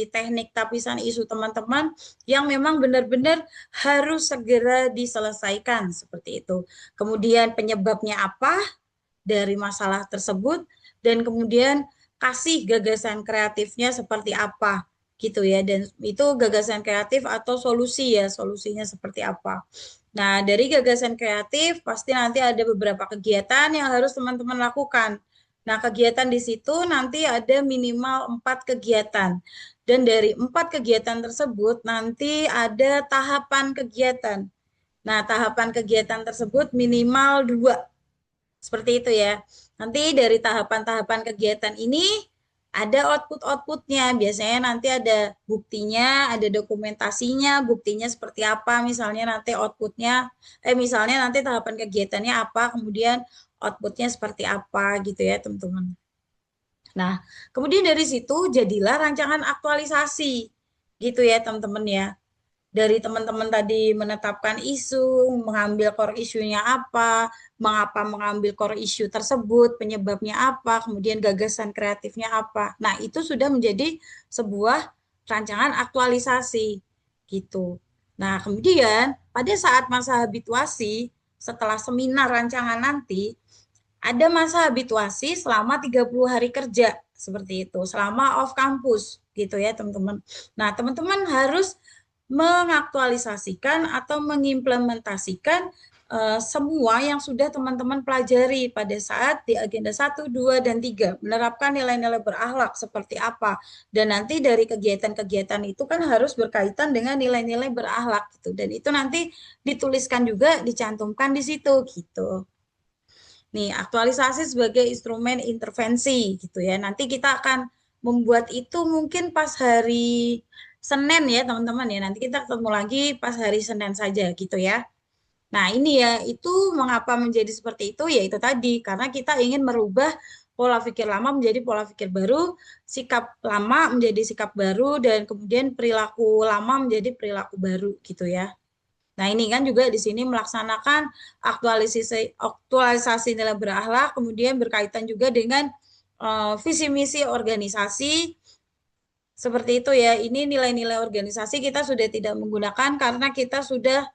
teknik tapisan isu teman-teman yang memang benar-benar harus segera diselesaikan seperti itu. Kemudian penyebabnya apa dari masalah tersebut, dan kemudian kasih gagasan kreatifnya seperti apa gitu ya, dan itu gagasan kreatif atau solusi ya, solusinya seperti apa. Nah, dari gagasan kreatif pasti nanti ada beberapa kegiatan yang harus teman-teman lakukan. Nah, kegiatan di situ nanti ada minimal 4 kegiatan. Dan dari 4 kegiatan tersebut nanti ada tahapan kegiatan. Nah, tahapan kegiatan tersebut minimal 2. Seperti itu ya. Nanti dari tahapan-tahapan kegiatan ini ada output-outputnya. Biasanya nanti ada buktinya, ada dokumentasinya, buktinya seperti apa. Misalnya nanti outputnya, misalnya nanti tahapan kegiatannya apa, kemudian outputnya seperti apa gitu ya teman-teman. Nah, kemudian dari situ jadilah rancangan aktualisasi gitu ya teman-teman ya. Dari teman-teman tadi menetapkan isu, mengambil core isunya apa, mengapa mengambil core isu tersebut, penyebabnya apa, kemudian gagasan kreatifnya apa. Nah, itu sudah menjadi sebuah rancangan aktualisasi gitu. Nah, kemudian pada saat masa habituasi, setelah seminar rancangan nanti, ada masa habituasi selama 30 hari kerja, seperti itu, selama off campus gitu ya teman-teman. Nah, teman-teman harus mengaktualisasikan atau mengimplementasikan semua yang sudah teman-teman pelajari pada saat di agenda 1, 2, dan 3. Menerapkan nilai-nilai berakhlak seperti apa. Dan nanti dari kegiatan-kegiatan itu kan harus berkaitan dengan nilai-nilai berakhlak gitu. Dan itu nanti dituliskan juga, dicantumkan di situ gitu. Nih, aktualisasi sebagai instrumen intervensi gitu ya. Nanti kita akan membuat itu mungkin pas hari Senin ya, teman-teman ya. Nanti kita ketemu lagi pas hari Senin saja gitu ya. Nah, ini ya, itu mengapa menjadi seperti itu, yaitu tadi, karena kita ingin merubah pola pikir lama menjadi pola pikir baru, sikap lama menjadi sikap baru, dan kemudian perilaku lama menjadi perilaku baru, gitu ya. Nah, ini kan juga di sini melaksanakan aktualisasi nilai berakhlak, kemudian berkaitan juga dengan visi misi organisasi, seperti itu ya. Ini nilai-nilai organisasi kita sudah tidak menggunakan karena kita sudah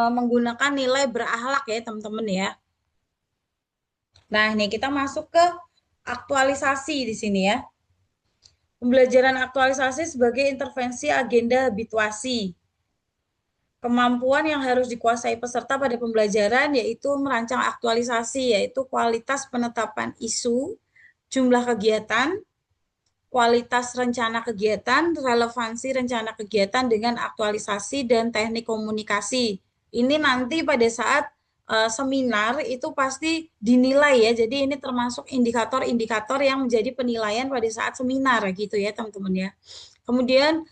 menggunakan nilai berakhlak ya teman-teman ya. Nah, ini kita masuk ke aktualisasi di sini ya. Pembelajaran aktualisasi sebagai intervensi agenda habituasi. Kemampuan yang harus dikuasai peserta pada pembelajaran yaitu merancang aktualisasi, yaitu kualitas penetapan isu, jumlah kegiatan, kualitas rencana kegiatan, relevansi rencana kegiatan dengan aktualisasi dan teknik komunikasi. Ini nanti pada saat seminar itu pasti dinilai ya. Jadi ini termasuk indikator-indikator yang menjadi penilaian pada saat seminar gitu ya teman-teman ya. Kemudian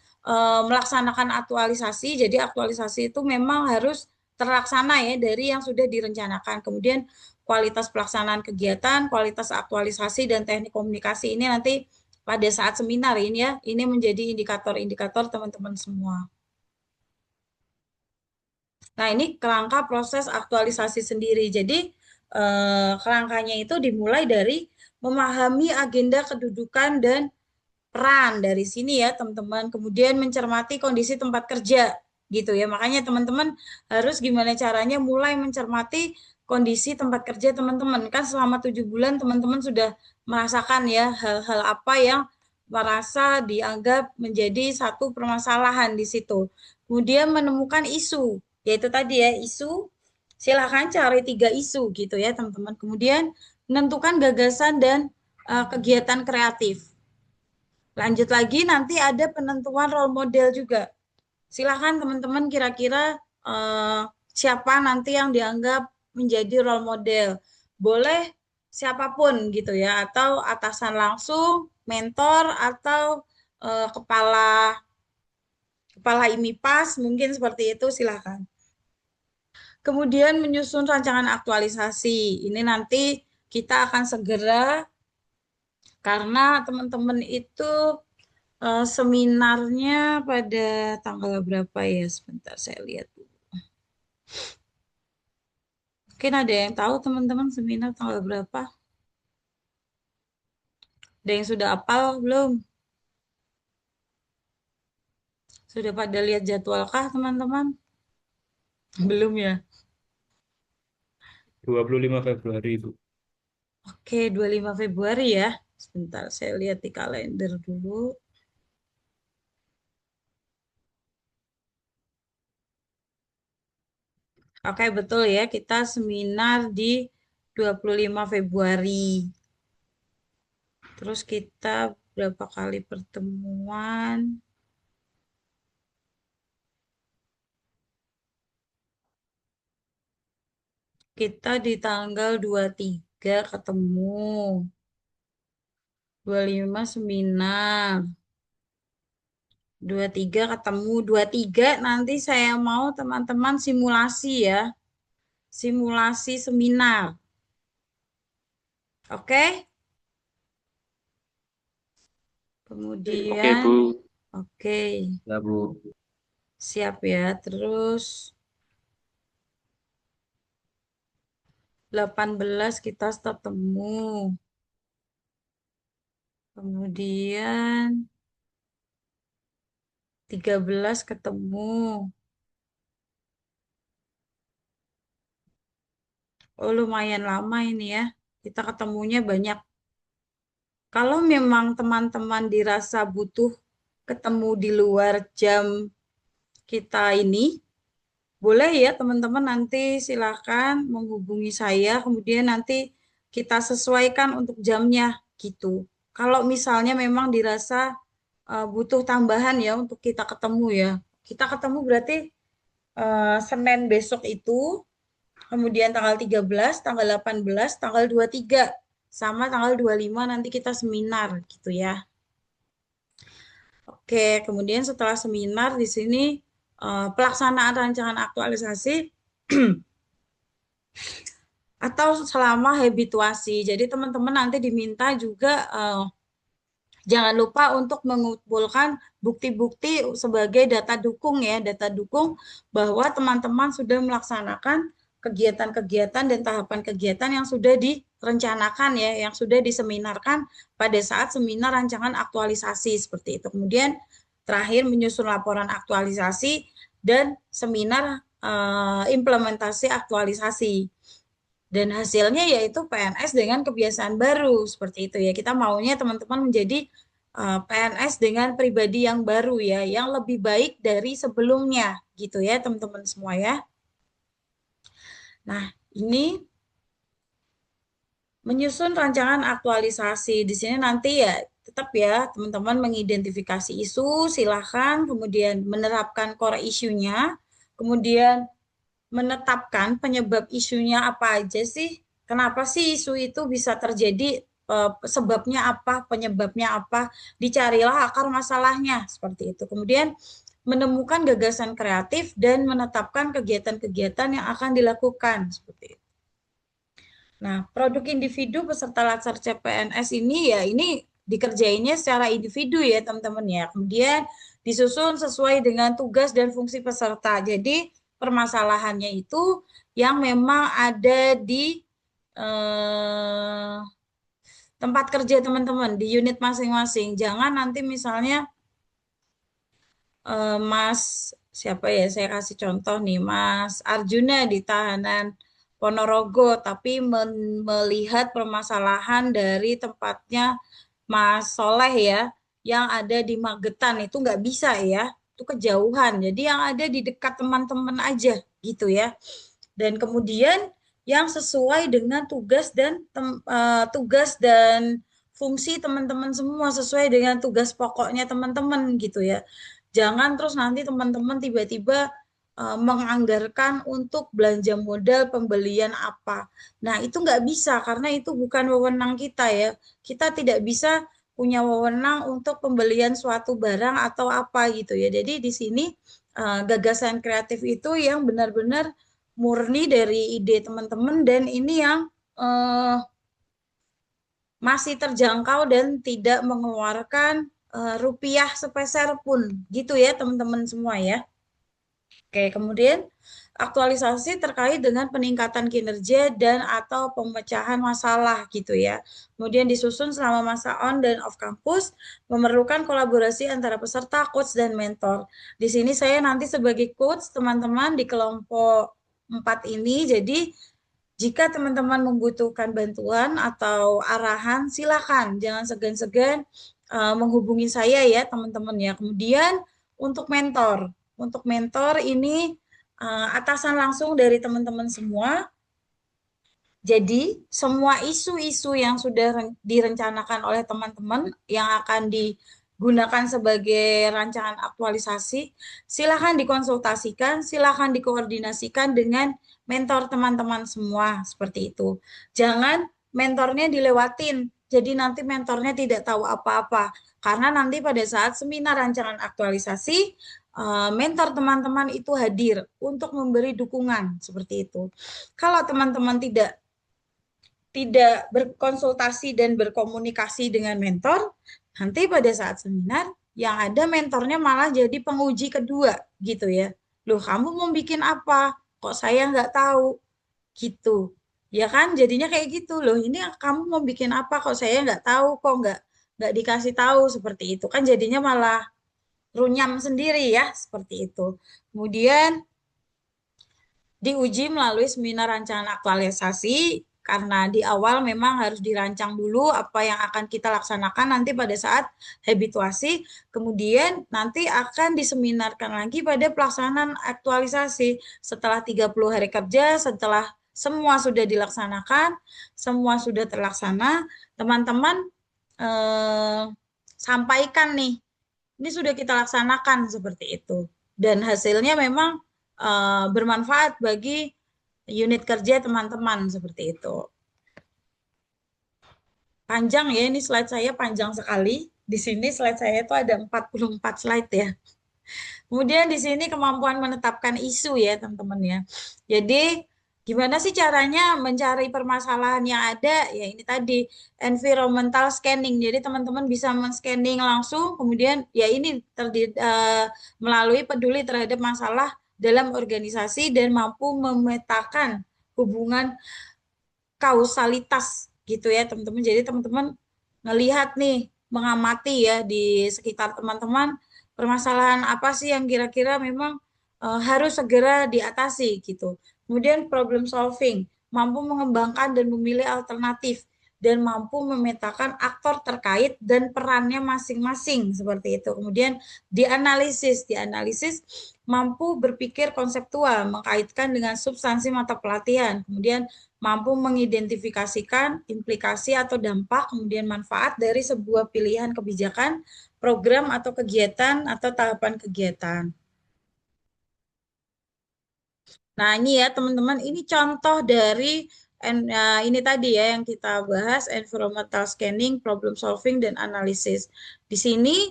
melaksanakan aktualisasi. Jadi aktualisasi itu memang harus terlaksana ya dari yang sudah direncanakan. Kemudian kualitas pelaksanaan kegiatan, kualitas aktualisasi dan teknik komunikasi ini nanti pada saat seminar ini ya, ini menjadi indikator-indikator teman-teman semua. Nah, ini kerangka proses aktualisasi sendiri. Jadi, kerangkanya itu dimulai dari memahami agenda kedudukan dan peran dari sini ya, teman-teman. Kemudian mencermati kondisi tempat kerja, gitu ya. Makanya teman-teman harus gimana caranya mulai mencermati kondisi tempat kerja teman-teman. Kan selama 7 bulan teman-teman sudah merasakan ya hal-hal apa yang merasa dianggap menjadi satu permasalahan di situ. Kemudian menemukan isu, yaitu tadi ya isu, silahkan cari 3 isu gitu ya teman-teman. Kemudian menentukan gagasan dan kegiatan kreatif. Lanjut lagi nanti ada penentuan role model juga. Silahkan teman-teman kira-kira siapa nanti yang dianggap menjadi role model. Boleh siapapun gitu ya, atau atasan langsung, mentor, atau kepala IMIPAS, mungkin seperti itu silahkan. Kemudian menyusun rancangan aktualisasi. Ini nanti kita akan segera, karena teman-teman itu seminarnya pada tanggal berapa ya? Sebentar saya lihat dulu. Mungkin ada yang tahu teman-teman seminar tanggal berapa? Ada yang sudah hafal belum? Sudah pada lihat jadwalkah teman-teman? Belum ya? 25 Februari, Bu. Oke, 25 Februari ya. Sebentar saya lihat di kalender dulu. Oke, betul ya. Kita seminar di 25 Februari. Terus kita berapa kali pertemuan? Kita di tanggal 23 ketemu. 25 seminar. 23 ketemu. 23 nanti saya mau teman-teman simulasi ya. Simulasi seminar. Oke? Kemudian, Oke, Bu. oke, Ya, Bu. siap ya. Terus 18 kita ketemu. Kemudian 13 ketemu. Oh, lumayan lama ini ya. Kita ketemunya banyak. Kalau memang teman-teman dirasa butuh ketemu di luar jam kita ini, Boleh ya teman-teman, nanti silakan menghubungi saya, kemudian nanti kita sesuaikan untuk jamnya gitu. Kalau misalnya memang dirasa butuh tambahan ya untuk kita ketemu ya. Kita ketemu berarti Senin besok itu, kemudian tanggal 13, tanggal 18, tanggal 23, sama tanggal 25 nanti kita seminar gitu ya. Oke, kemudian setelah seminar di sini pelaksanaan rancangan aktualisasi atau selama habituasi. Jadi teman-teman nanti diminta juga jangan lupa untuk mengumpulkan bukti-bukti sebagai data dukung ya, data dukung bahwa teman-teman sudah melaksanakan kegiatan-kegiatan dan tahapan kegiatan yang sudah direncanakan ya, yang sudah diseminarkan pada saat seminar rancangan aktualisasi seperti itu. Kemudian terakhir menyusun laporan aktualisasi dan seminar implementasi aktualisasi. Dan hasilnya yaitu PNS dengan kebiasaan baru seperti itu ya. Kita maunya teman-teman menjadi PNS dengan pribadi yang baru ya, yang lebih baik dari sebelumnya gitu ya teman-teman semua ya. Nah, ini menyusun rancangan aktualisasi. Di sini nanti ya tetap ya teman-teman mengidentifikasi isu, silahkan, kemudian menerapkan core isunya, kemudian menetapkan penyebab isunya apa aja sih? Kenapa sih isu itu bisa terjadi? Sebabnya apa? Penyebabnya apa? Dicarilah akar masalahnya seperti itu. Kemudian menemukan gagasan kreatif dan menetapkan kegiatan-kegiatan yang akan dilakukan seperti itu. Nah, produk individu peserta latsar CPNS ini ya ini dikerjainnya secara individu ya teman-teman ya. Kemudian disusun sesuai dengan tugas dan fungsi peserta. Jadi permasalahannya itu yang memang ada di tempat kerja teman-teman, di unit masing-masing. Jangan nanti misalnya Mas siapa ya, saya kasih contoh nih, Mas Arjuna di tahanan Ponorogo, tapi melihat permasalahan dari tempatnya Mas Soleh ya, yang ada di Magetan, itu nggak bisa ya, itu kejauhan. Jadi yang ada di dekat teman-teman aja gitu ya. Dan kemudian yang sesuai dengan tugas dan fungsi teman-teman semua, sesuai dengan tugas pokoknya teman-teman gitu ya. Jangan terus nanti teman-teman tiba-tiba menganggarkan untuk belanja modal pembelian apa. Nah, itu nggak bisa karena itu bukan wewenang kita ya. Kita tidak bisa punya wewenang untuk pembelian suatu barang atau apa gitu ya. Jadi di sini gagasan kreatif itu yang benar-benar murni dari ide teman-teman dan ini yang masih terjangkau dan tidak mengeluarkan rupiah sepeser pun gitu ya teman-teman semua ya. Oke, kemudian aktualisasi terkait dengan peningkatan kinerja dan atau pemecahan masalah gitu ya. Kemudian disusun selama masa on dan off campus, memerlukan kolaborasi antara peserta, coach, dan mentor. Di sini saya nanti sebagai coach teman-teman di kelompok 4 ini, jadi jika teman-teman membutuhkan bantuan atau arahan, silakan. Jangan segan-segan menghubungi saya ya teman-teman ya. Kemudian untuk mentor ini atasan langsung dari teman-teman semua. Jadi semua isu-isu yang sudah direncanakan oleh teman-teman yang akan digunakan sebagai rancangan aktualisasi, silakan dikonsultasikan, silakan dikoordinasikan dengan mentor teman-teman semua seperti itu. Jangan mentornya dilewatin, jadi nanti mentornya tidak tahu apa-apa. Karena nanti pada saat seminar rancangan aktualisasi, mentor teman-teman itu hadir untuk memberi dukungan seperti itu. Kalau teman-teman tidak berkonsultasi dan berkomunikasi dengan mentor, nanti pada saat seminar yang ada mentornya malah jadi penguji kedua gitu ya. Loh, kamu mau bikin apa? Kok saya nggak tahu? Gitu. Ya kan jadinya kayak gitu. Loh, ini kamu mau bikin apa? Kok saya nggak tahu? Kok nggak dikasih tahu seperti itu. Kan jadinya malah runyam sendiri ya, seperti itu. Kemudian diuji melalui seminar rancangan aktualisasi, Karena di awal memang harus dirancang dulu apa yang akan kita laksanakan nanti pada saat habituasi, kemudian nanti akan diseminarkan lagi pada pelaksanaan aktualisasi setelah 30 hari kerja, setelah semua sudah dilaksanakan, semua sudah terlaksana, teman-teman sampaikan nih, ini sudah kita laksanakan seperti itu. Dan hasilnya memang bermanfaat bagi unit kerja teman-teman seperti itu. Panjang ya, ini slide saya panjang sekali. Di sini slide saya itu ada 44 slide ya. Kemudian di sini kemampuan menetapkan isu ya teman-teman ya. Jadi gimana sih caranya mencari permasalahan yang ada? Ya ini tadi environmental scanning. Jadi teman-teman bisa men-scanning langsung, kemudian ya ini melalui peduli terhadap masalah dalam organisasi dan mampu memetakan hubungan kausalitas gitu ya teman-teman. Jadi teman-teman ngelihat nih, mengamati ya di sekitar teman-teman permasalahan apa sih yang kira-kira memang harus segera diatasi gitu. Kemudian problem solving, mampu mengembangkan dan memilih alternatif dan mampu memetakan aktor terkait dan perannya masing-masing seperti itu. Kemudian dianalisis mampu berpikir konseptual, mengkaitkan dengan substansi mata pelatihan. Kemudian mampu mengidentifikasikan implikasi atau dampak, kemudian manfaat dari sebuah pilihan kebijakan, program atau kegiatan atau tahapan kegiatan. Nah, ini ya teman-teman, ini contoh dari ini tadi ya yang kita bahas, environmental scanning, problem solving, dan analisis. Di sini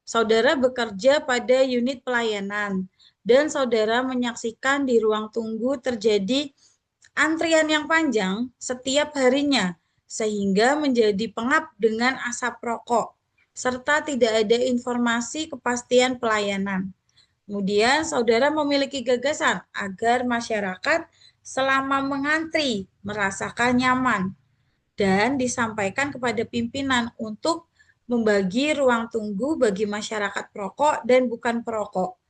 saudara bekerja pada unit pelayanan dan saudara menyaksikan di ruang tunggu terjadi antrian yang panjang setiap harinya sehingga menjadi pengap dengan asap rokok serta tidak ada informasi kepastian pelayanan. Kemudian saudara memiliki gagasan agar masyarakat selama mengantri merasakan nyaman dan disampaikan kepada pimpinan untuk membagi ruang tunggu bagi masyarakat perokok dan bukan perokok.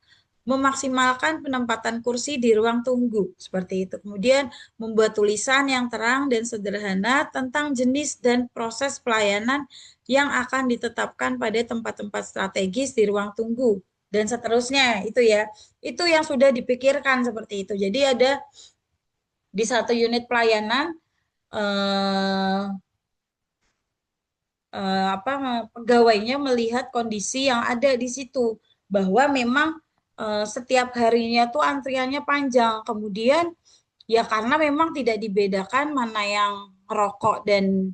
Memaksimalkan penempatan kursi di ruang tunggu, seperti itu. Kemudian membuat tulisan yang terang dan sederhana tentang jenis dan proses pelayanan yang akan ditetapkan pada tempat-tempat strategis di ruang tunggu. Dan seterusnya, itu ya. Itu yang sudah dipikirkan seperti itu. Jadi ada di satu unit pelayanan, pegawainya melihat kondisi yang ada di situ bahwa memang setiap harinya tuh antriannya panjang. Kemudian ya karena memang tidak dibedakan mana yang rokok dan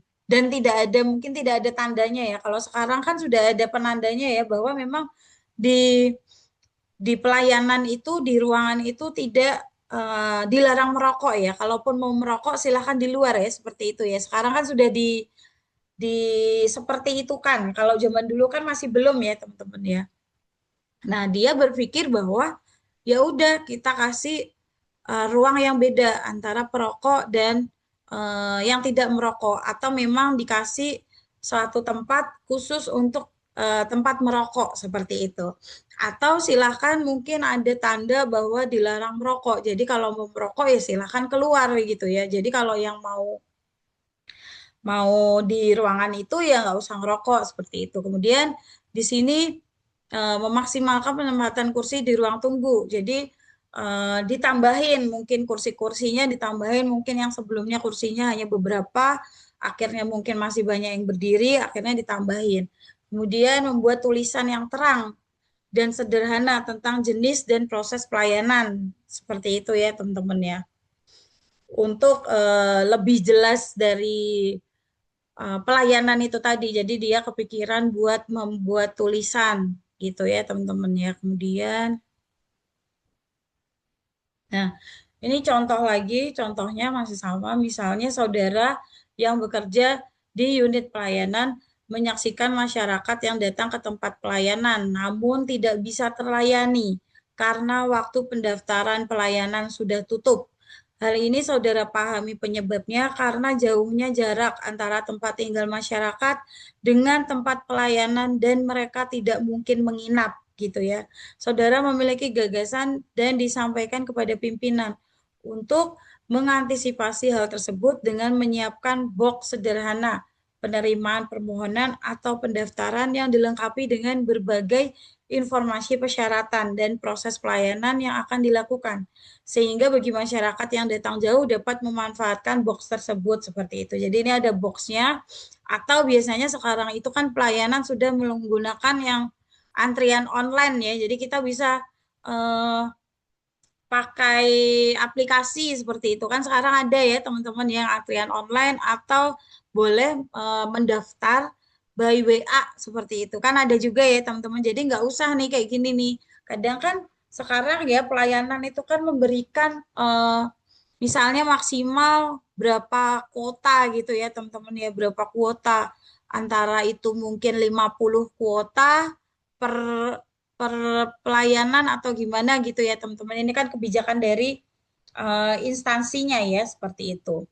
mungkin tidak ada tandanya ya. Kalau sekarang kan sudah ada penandanya ya bahwa memang di pelayanan itu, di ruangan itu tidak dilarang merokok ya. Kalaupun mau merokok silahkan di luar ya, seperti itu ya. Sekarang kan sudah di seperti itu kan. Kalau zaman dulu kan masih belum ya teman-teman ya. Nah dia berpikir bahwa ya udah kita kasih ruang yang beda antara perokok dan yang tidak merokok, atau memang dikasih suatu tempat khusus untuk tempat merokok seperti itu. Atau silahkan mungkin ada tanda bahwa dilarang merokok. Jadi kalau mau merokok ya silahkan keluar gitu ya. Jadi kalau yang mau di ruangan itu ya nggak usah ngerokok seperti itu. Kemudian di sini memaksimalkan penempatan kursi di ruang tunggu. Jadi ditambahin mungkin kursi-kursinya, ditambahin mungkin yang sebelumnya kursinya hanya beberapa, akhirnya mungkin masih banyak yang berdiri, akhirnya ditambahin. Kemudian membuat tulisan yang terang dan sederhana tentang jenis dan proses pelayanan. Seperti itu ya teman-teman ya. Untuk lebih jelas dari pelayanan itu tadi, jadi dia kepikiran buat membuat tulisan gitu ya teman-teman ya. Kemudian nah ini contoh lagi, contohnya masih sama, misalnya saudara yang bekerja di unit pelayanan menyaksikan masyarakat yang datang ke tempat pelayanan namun tidak bisa terlayani karena waktu pendaftaran pelayanan sudah tutup. Hal ini saudara pahami penyebabnya karena jauhnya jarak antara tempat tinggal masyarakat dengan tempat pelayanan dan mereka tidak mungkin menginap gitu ya. Saudara memiliki gagasan dan disampaikan kepada pimpinan untuk mengantisipasi hal tersebut dengan menyiapkan box sederhana penerimaan permohonan atau pendaftaran yang dilengkapi dengan berbagai informasi persyaratan dan proses pelayanan yang akan dilakukan. Sehingga bagi masyarakat yang datang jauh dapat memanfaatkan box tersebut seperti itu. Jadi ini ada boxnya, atau biasanya sekarang itu kan pelayanan sudah menggunakan yang antrian online ya. Jadi kita bisa pakai aplikasi seperti itu kan sekarang ada ya teman-teman yang antrian online, atau boleh mendaftar by WA seperti itu kan ada juga ya teman-teman. Jadi nggak usah nih kayak gini nih. Kadang kan sekarang ya pelayanan itu kan memberikan misalnya maksimal berapa kuota gitu ya teman-teman ya, berapa kuota, antara itu mungkin 50 kuota per pelayanan atau gimana gitu ya teman-teman. Ini kan kebijakan dari instansinya ya seperti itu.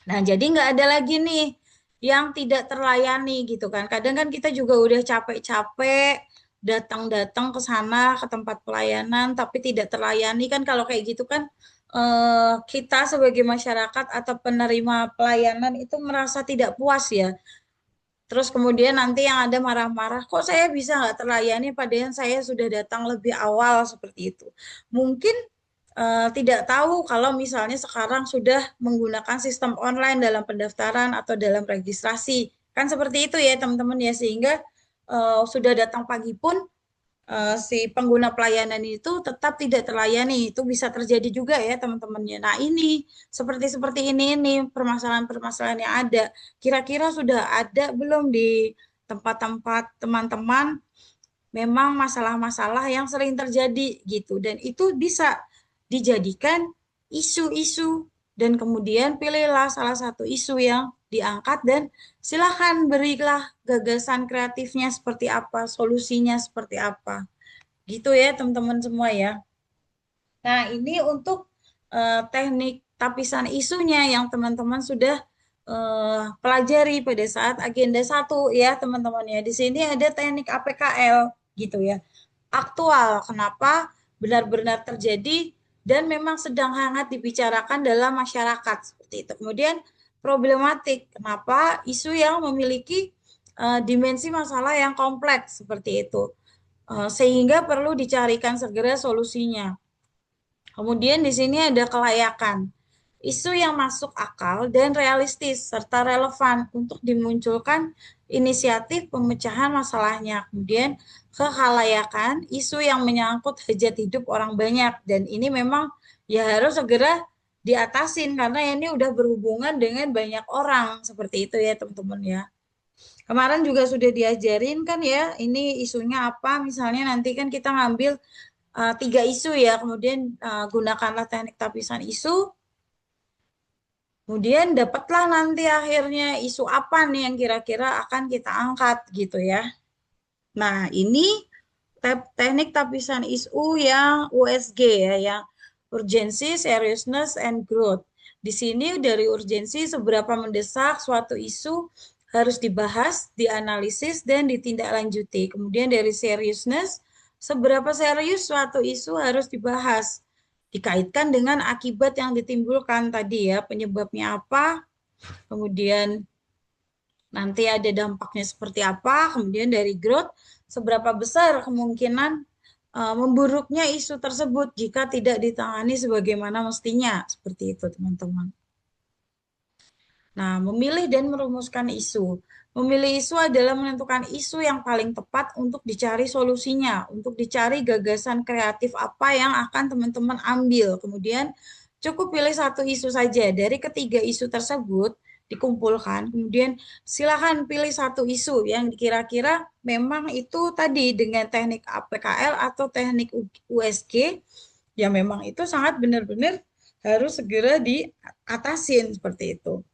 Nah, jadi nggak ada lagi nih yang tidak terlayani gitu kan. Kadang kan kita juga udah capek-capek datang-datang ke sana ke tempat pelayanan tapi tidak terlayani kan. Kalau kayak gitu kan kita sebagai masyarakat atau penerima pelayanan itu merasa tidak puas ya. Terus kemudian nanti yang ada marah-marah, kok saya bisa nggak terlayani padahal saya sudah datang lebih awal seperti itu. Mungkin tidak tahu kalau misalnya sekarang sudah menggunakan sistem online dalam pendaftaran atau dalam registrasi. Kan seperti itu ya teman-teman ya, sehingga sudah datang pagi pun si pengguna pelayanan itu tetap tidak terlayani. Itu bisa terjadi juga ya teman-temannya. Nah ini seperti ini permasalahan-permasalahan yang ada. Kira-kira sudah ada belum di tempat-tempat teman-teman memang masalah-masalah yang sering terjadi gitu, dan itu bisa dijadikan isu-isu, dan kemudian pilihlah salah satu isu yang diangkat dan silakan berilah gagasan kreatifnya seperti apa, solusinya seperti apa. Gitu ya teman-teman semua ya. Nah, ini untuk teknik tapisan isunya yang teman-teman sudah pelajari pada saat agenda 1 ya teman-teman ya. Di sini ada teknik APKL gitu ya. Aktual, kenapa benar-benar terjadi dan memang sedang hangat dibicarakan dalam masyarakat seperti itu. Kemudian problematik, kenapa isu yang memiliki dimensi masalah yang kompleks seperti itu. Sehingga perlu dicarikan segera solusinya. Kemudian di sini ada kelayakan. Isu yang masuk akal dan realistis serta relevan untuk dimunculkan inisiatif pemecahan masalahnya. Kemudian kekhalayakan, isu yang menyangkut hajat hidup orang banyak, dan ini memang ya harus segera diatasin karena ini udah berhubungan dengan banyak orang seperti itu ya teman-teman ya. Kemarin juga sudah diajarin kan ya, ini isunya apa, misalnya nanti kan kita ngambil 3 isu ya, kemudian gunakanlah teknik tapisan isu. Kemudian dapatlah nanti akhirnya isu apa nih yang kira-kira akan kita angkat gitu ya. Nah, ini teknik tapisan isu yang USG ya, yang urgency, seriousness, and growth. Di sini dari urgensi seberapa mendesak suatu isu harus dibahas, dianalisis, dan ditindaklanjuti. Kemudian dari seriousness, seberapa serius suatu isu harus dibahas, dikaitkan dengan akibat yang ditimbulkan tadi ya, penyebabnya apa, kemudian nanti ada dampaknya seperti apa, kemudian dari growth, seberapa besar kemungkinan memburuknya isu tersebut jika tidak ditangani sebagaimana mestinya, seperti itu teman-teman. Nah, memilih dan merumuskan isu. Memilih isu adalah menentukan isu yang paling tepat untuk dicari solusinya, untuk dicari gagasan kreatif apa yang akan teman-teman ambil. Kemudian cukup pilih satu isu saja. Dari ketiga isu tersebut dikumpulkan, kemudian silakan pilih satu isu yang kira-kira memang itu tadi dengan teknik APKL atau teknik USG, yang memang itu sangat benar-benar harus segera diatasin seperti itu.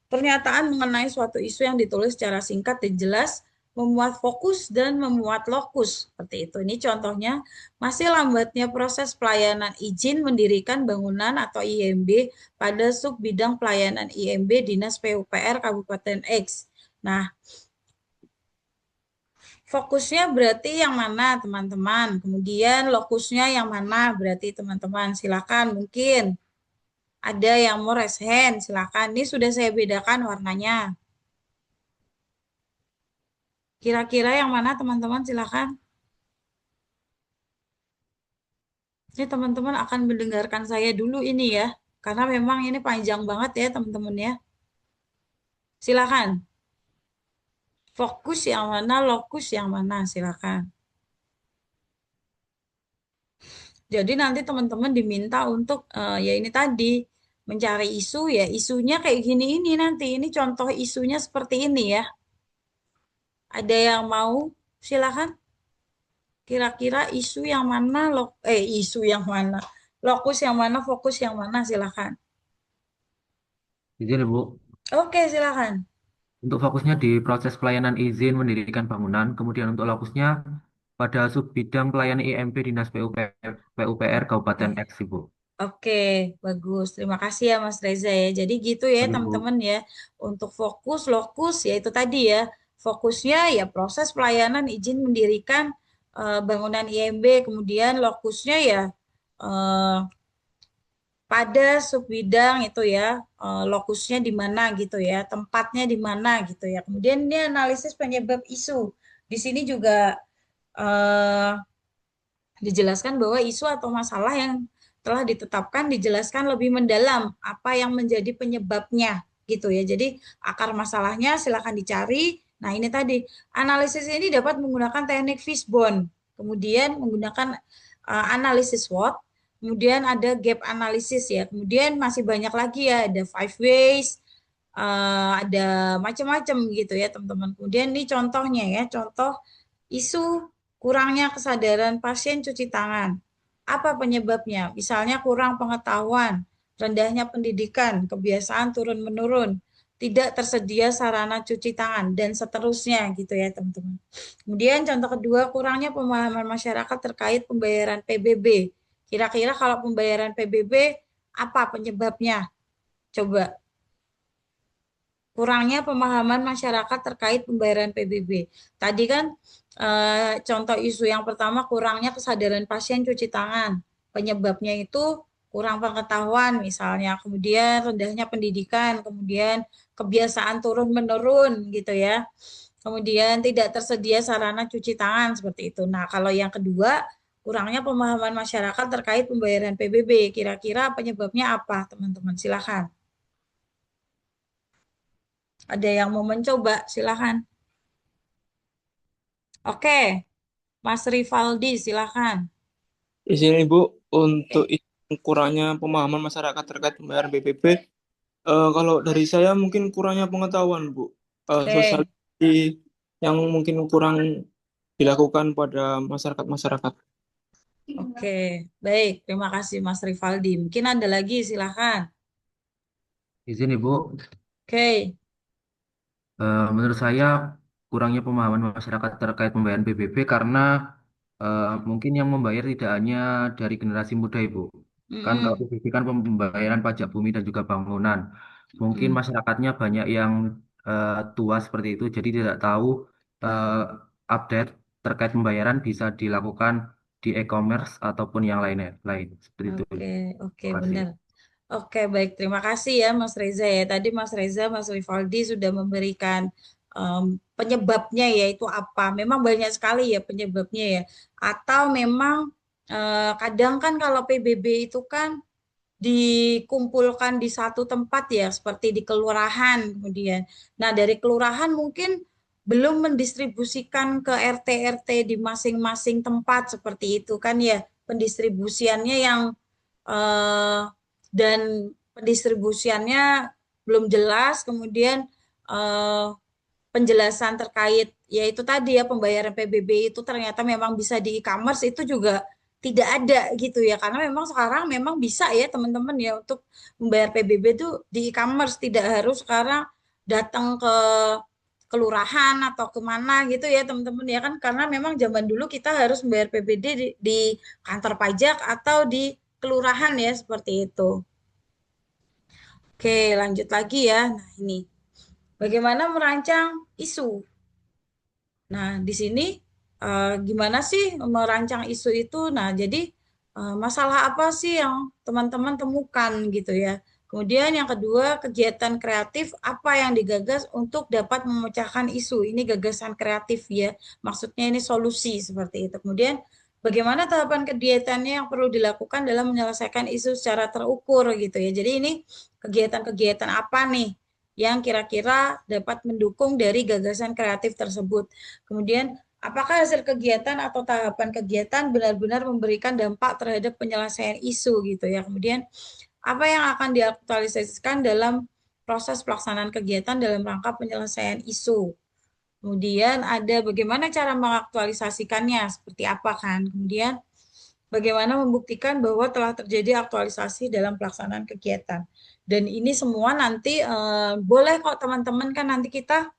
Pernyataan mengenai suatu isu yang ditulis secara singkat dan jelas, memuat fokus dan memuat lokus. Seperti itu. Ini contohnya, masih lambatnya proses pelayanan izin mendirikan bangunan atau IMB pada sub bidang pelayanan IMB Dinas PUPR Kabupaten X. Nah, fokusnya berarti yang mana, teman-teman? Kemudian lokusnya yang mana berarti teman-teman? Silakan mungkin ada yang mau raise hand, silakan. Ini sudah saya bedakan warnanya. Kira-kira yang mana teman-teman? Silakan. Ini teman-teman akan mendengarkan saya dulu ini ya. Karena memang ini panjang banget ya teman-teman ya. Silakan. Fokus yang mana, lokus yang mana, silakan. Jadi nanti teman-teman diminta untuk ya ini tadi mencari isu ya, isunya kayak gini ini nanti. Ini contoh isunya seperti ini ya. Ada yang mau? Silakan. Kira-kira isu yang mana, isu yang mana, lokus yang mana, fokus yang mana, silakan. Izin Ibu. Oke, silakan. Untuk fokusnya di proses pelayanan izin mendirikan bangunan, kemudian untuk lokusnya pada subbidang pelayanan IMB Dinas PUPR Kabupaten Oke. X, Ibu. Oke, bagus. Terima kasih ya Mas Reza ya. Jadi gitu ya Oke, Bu. teman-teman ya. Untuk fokus, lokus ya itu tadi ya. Fokusnya ya proses pelayanan izin mendirikan bangunan IMB. Kemudian lokusnya ya eh, pada subbidang itu ya. Lokusnya di mana gitu ya. Tempatnya di mana gitu ya. Kemudian ini analisis penyebab isu. Di sini juga eh, dijelaskan bahwa isu atau masalah yang telah ditetapkan dijelaskan lebih mendalam apa yang menjadi penyebabnya gitu ya. Jadi akar masalahnya silakan dicari. Nah, ini tadi analisis ini dapat menggunakan teknik fishbone, kemudian menggunakan analisis SWOT, kemudian ada gap analysis ya. Kemudian masih banyak lagi ya, ada five ways, ada macam-macam gitu ya, teman-teman. Kemudian ini contohnya ya, contoh isu kurangnya kesadaran pasien cuci tangan. Apa penyebabnya? Misalnya kurang pengetahuan, rendahnya pendidikan, kebiasaan turun-menurun, tidak tersedia sarana cuci tangan, dan seterusnya gitu ya teman-teman. Kemudian contoh kedua, kurangnya pemahaman masyarakat terkait pembayaran PBB. Kira-kira kalau pembayaran PBB, apa penyebabnya? Coba. Kurangnya pemahaman masyarakat terkait pembayaran PBB. Tadi kan contoh isu yang pertama kurangnya kesadaran pasien cuci tangan. Penyebabnya itu kurang pengetahuan misalnya, kemudian rendahnya pendidikan, kemudian kebiasaan turun-menurun gitu ya. Kemudian tidak tersedia sarana cuci tangan seperti itu. Nah, kalau yang kedua, kurangnya pemahaman masyarakat terkait pembayaran PBB. Kira-kira penyebabnya apa, teman-teman? Silakan. Ada yang mau mencoba? Silakan. Oke, Mas Rivaldi, silakan. Di sini Ibu, untuk Oke. kurangnya pemahaman masyarakat terkait pembayaran BPP, kalau dari saya mungkin kurangnya pengetahuan, Bu. Oke, Sosialisasi yang mungkin kurang dilakukan pada masyarakat-masyarakat. oke. Baik, terima kasih Mas Rivaldi. Mungkin ada lagi, silakan. Izin Ibu. Oke, Menurut saya kurangnya pemahaman masyarakat terkait pembayaran PBB karena mungkin yang membayar tidak hanya dari generasi muda, Ibu. Kan kalau mm-mm, PBB kan pembayaran pajak bumi dan juga bangunan. Mungkin mm-mm. masyarakatnya banyak yang tua seperti itu, jadi tidak tahu eh, update terkait pembayaran bisa dilakukan di e-commerce ataupun yang lainnya, lain seperti itu. Oke, oke, Terima kasih. benar. Oke, baik. Terima kasih ya Mas Reza ya. Tadi Mas Reza, Mas Rivaldi sudah memberikan penyebabnya yaitu apa. Memang banyak sekali ya penyebabnya ya. Atau memang kadang kan kalau PBB itu kan dikumpulkan di satu tempat ya, seperti di kelurahan kemudian. Nah, dari kelurahan mungkin belum mendistribusikan ke RT-RT di masing-masing tempat seperti itu kan ya. Pendistribusiannya yang eh, dan pendistribusiannya belum jelas, kemudian eh, penjelasan terkait yaitu tadi ya pembayaran PBB itu ternyata memang bisa di e-commerce itu juga tidak ada gitu ya karena memang sekarang memang bisa ya teman-teman ya untuk membayar PBB itu di e-commerce tidak harus sekarang datang ke kelurahan atau kemana gitu ya teman-teman ya kan karena memang zaman dulu kita harus membayar PBB di kantor pajak atau di kelurahan ya seperti itu. Oke, lanjut lagi ya. Nah, ini bagaimana merancang isu. Nah, di sini gimana sih merancang isu itu. Nah, jadi masalah apa sih yang teman-teman temukan gitu ya. Kemudian yang kedua, kegiatan kreatif apa yang digagas untuk dapat memecahkan isu. Ini gagasan kreatif ya. Maksudnya ini solusi seperti itu. Kemudian bagaimana tahapan kegiatannya yang perlu dilakukan dalam menyelesaikan isu secara terukur gitu ya. Jadi ini kegiatan-kegiatan apa nih yang kira-kira dapat mendukung dari gagasan kreatif tersebut. Kemudian apakah hasil kegiatan atau tahapan kegiatan benar-benar memberikan dampak terhadap penyelesaian isu gitu ya. Kemudian apa yang akan diaktualisasikan dalam proses pelaksanaan kegiatan dalam rangka penyelesaian isu. Kemudian ada bagaimana cara mengaktualisasikannya, seperti apa kan. Kemudian bagaimana membuktikan bahwa telah terjadi aktualisasi dalam pelaksanaan kegiatan. Dan ini semua nanti boleh kok teman-teman kan nanti kita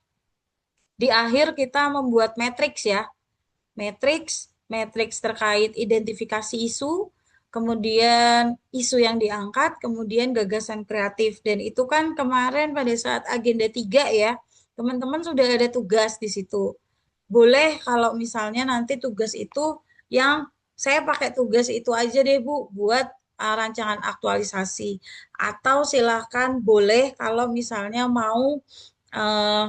di akhir kita membuat matriks ya. Matriks terkait identifikasi isu, kemudian isu yang diangkat, kemudian gagasan kreatif. Dan itu kan kemarin pada saat agenda 3 ya, teman-teman sudah ada tugas di situ. Boleh kalau misalnya nanti tugas itu yang saya pakai tugas itu aja deh Bu buat rancangan aktualisasi. Atau silakan boleh kalau misalnya uh,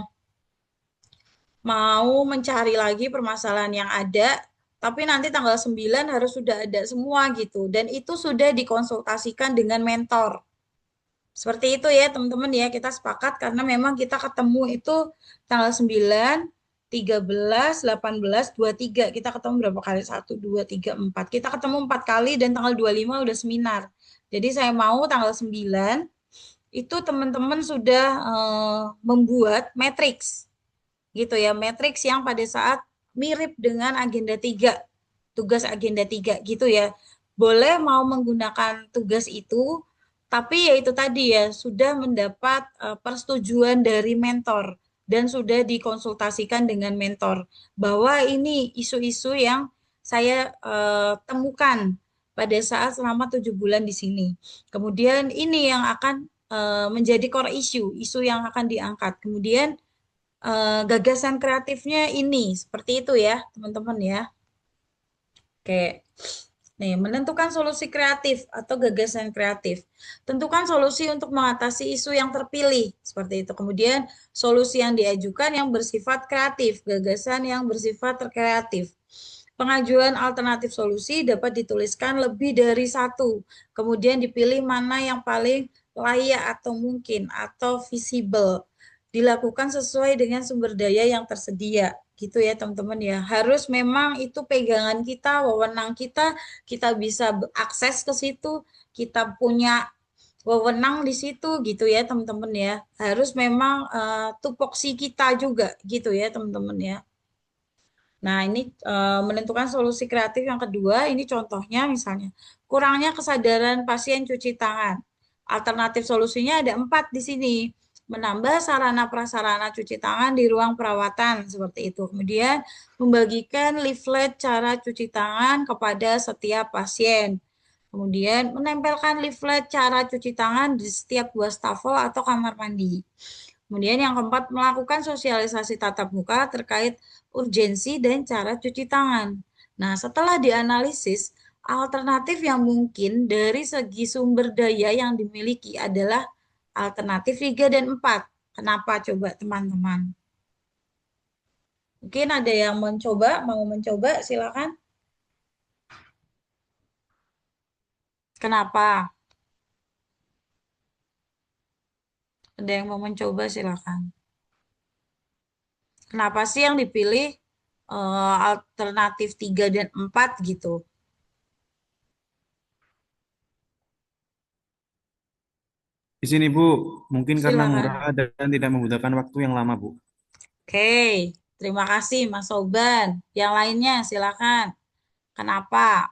mau mencari lagi permasalahan yang ada, tapi nanti tanggal 9 harus sudah ada semua gitu. Dan itu sudah dikonsultasikan dengan mentor. Seperti itu ya teman-teman ya, kita sepakat karena memang kita ketemu itu tanggal 9, 13, 18, 23. Kita ketemu berapa kali? 1, 2, 3, 4. Kita ketemu 4 kali dan tanggal 25 udah seminar. Jadi saya mau tanggal 9 itu teman-teman sudah membuat matriks gitu ya, matriks yang pada saat mirip dengan agenda 3, tugas agenda 3 gitu ya. Boleh mau menggunakan tugas itu, tapi ya itu tadi ya, sudah mendapat persetujuan dari mentor dan sudah dikonsultasikan dengan mentor bahwa ini isu-isu yang saya temukan pada saat selama 7 bulan di sini. Kemudian ini yang akan menjadi core issue, isu yang akan diangkat. Kemudian gagasan kreatifnya ini seperti itu ya teman-teman ya. Oke. Nih, menentukan solusi kreatif atau gagasan kreatif. Tentukan solusi untuk mengatasi isu yang terpilih seperti itu. Kemudian solusi yang diajukan yang bersifat kreatif, gagasan yang bersifat kreatif. Pengajuan alternatif solusi dapat dituliskan lebih dari satu. Kemudian dipilih mana yang paling layak atau mungkin atau visible. Dilakukan sesuai dengan sumber daya yang tersedia. Gitu ya teman-teman ya. Harus memang itu pegangan kita, wewenang kita, kita bisa akses ke situ, kita punya wewenang di situ gitu ya teman-teman ya. Harus memang tupoksi kita juga gitu ya teman-teman ya. Nah, ini menentukan solusi kreatif yang kedua, ini contohnya misalnya, kurangnya kesadaran pasien cuci tangan. Alternatif solusinya ada 4 di sini. Menambah sarana prasarana cuci tangan di ruang perawatan, seperti itu. Kemudian, membagikan leaflet cara cuci tangan kepada setiap pasien. Kemudian, menempelkan leaflet cara cuci tangan di setiap wastafel atau kamar mandi. Kemudian yang keempat, melakukan sosialisasi tatap muka terkait urgensi dan cara cuci tangan. Nah, setelah dianalisis, alternatif yang mungkin dari segi sumber daya yang dimiliki adalah alternatif 3 dan 4. Kenapa coba teman-teman? Mungkin ada yang mau mencoba, silakan. Kenapa? Ada yang mau mencoba, silakan. Kenapa sih yang dipilih alternatif 3 dan 4 gitu? Di sini Bu, mungkin karena Silakan. murah dan tidak membutuhkan waktu yang lama Bu. Oke, terima kasih Mas Soban. Yang lainnya silakan. Kenapa?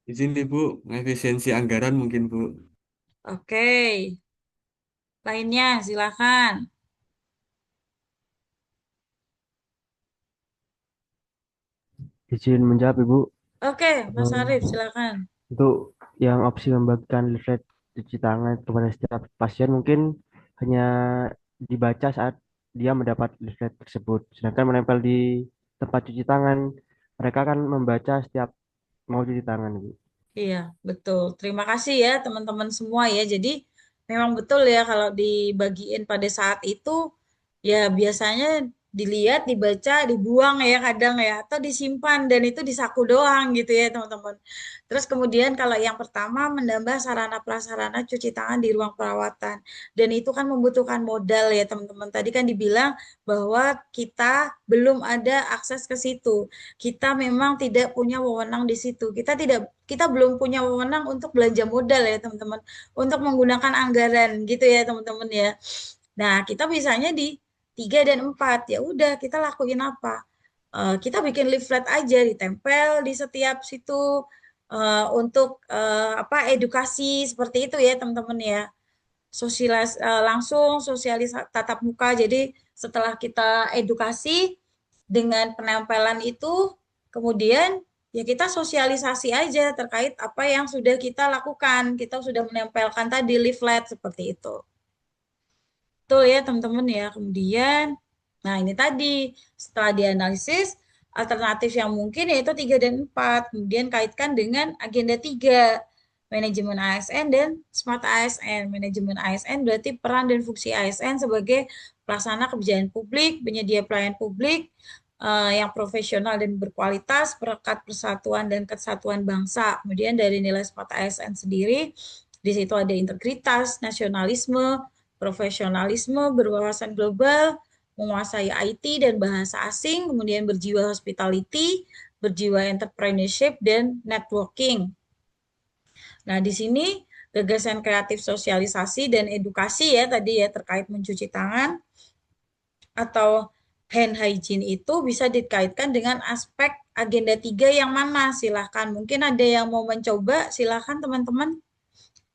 Izin nih Bu, efisiensi anggaran mungkin Bu. Oke, lainnya silakan. Izin menjawab Ibu. Oke, Mas Eh, Arif silakan. Untuk yang opsi membagikan leaflet cuci tangan kepada setiap pasien mungkin hanya dibaca saat dia mendapat leaflet tersebut. Sedangkan menempel di tempat cuci tangan, mereka akan membaca setiap mau cuci tangan, Bu. Iya, betul. Terima kasih ya teman-teman semua ya. Jadi memang betul ya kalau dibagiin pada saat itu ya biasanya dilihat, dibaca, dibuang ya kadang ya atau disimpan dan itu di saku doang gitu ya teman-teman. Terus kemudian kalau yang pertama menambah sarana prasarana cuci tangan di ruang perawatan dan itu kan membutuhkan modal ya teman-teman. Tadi kan dibilang bahwa kita belum ada akses ke situ. Kita memang tidak punya wewenang di situ. Kita belum punya wewenang untuk belanja modal ya teman-teman, untuk menggunakan anggaran gitu ya teman-teman ya. Nah, kita bisanya di 3 dan 4. Ya udah, kita lakuin apa? Kita bikin leaflet aja ditempel di setiap situ untuk apa edukasi seperti itu ya teman-teman ya. Langsung sosialis tatap muka. Jadi setelah kita edukasi dengan penempelan itu, kemudian ya kita sosialisasi aja terkait apa yang sudah kita lakukan. Kita sudah menempelkan tadi leaflet seperti itu. Betul ya teman-teman ya. Kemudian, nah ini tadi setelah dianalisis, alternatif yang mungkin yaitu 3 dan 4. Kemudian kaitkan dengan agenda 3, manajemen ASN dan smart ASN. Manajemen ASN berarti peran dan fungsi ASN sebagai pelaksana kebijakan publik, penyedia pelayanan publik, yang profesional dan berkualitas, perekat persatuan dan kesatuan bangsa. Kemudian dari nilai smart ASN sendiri, di situ ada integritas, nasionalisme, profesionalisme, berwawasan global, menguasai IT dan bahasa asing, kemudian berjiwa hospitality, berjiwa entrepreneurship, dan networking. Nah, di sini gagasan kreatif sosialisasi dan edukasi ya tadi ya terkait mencuci tangan atau hand hygiene itu bisa dikaitkan dengan aspek agenda 3 yang mana? Silahkan. Mungkin ada yang mau mencoba, silahkan teman-teman.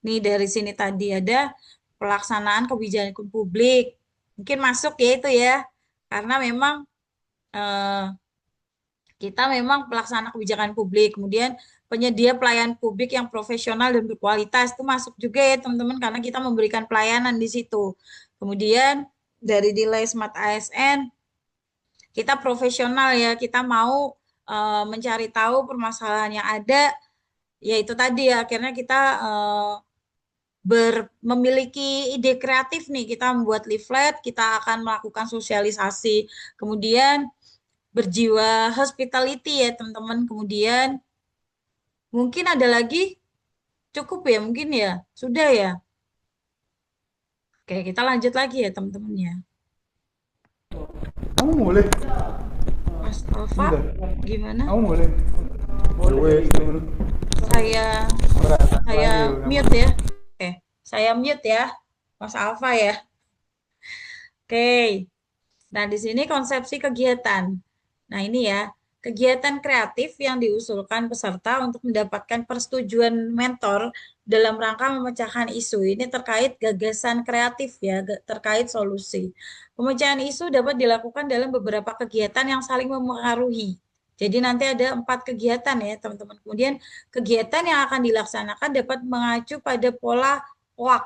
Nih dari sini tadi ada pelaksanaan kebijakan publik. Mungkin masuk ya itu ya. Karena memang eh, kita memang pelaksana kebijakan publik. Kemudian penyedia pelayanan publik yang profesional dan berkualitas itu masuk juga ya teman-teman karena kita memberikan pelayanan di situ. Kemudian dari nilai Smart ASN kita profesional ya, kita mau mencari tahu permasalahan yang ada, yaitu tadi ya akhirnya kita memiliki ide kreatif nih, kita membuat leaflet, kita akan melakukan sosialisasi, kemudian berjiwa hospitality ya teman-teman, kemudian mungkin ada lagi, cukup ya mungkin ya, sudah ya. Oke, kita lanjut lagi ya teman-teman ya. Kamu boleh. Mas Alfa, gimana? Kamu boleh. Boleh. Saya mute ya. Saya mute ya, Mas Alfa ya. Oke. Nah, di sini konsepsi kegiatan. Nah, ini ya, kegiatan kreatif yang diusulkan peserta untuk mendapatkan persetujuan mentor dalam rangka memecahkan isu. Ini terkait gagasan kreatif ya, terkait solusi. Pemecahan isu dapat dilakukan dalam beberapa kegiatan yang saling memengaruhi. Jadi nanti ada 4 kegiatan ya, teman-teman. Kemudian kegiatan yang akan dilaksanakan dapat mengacu pada pola POAK.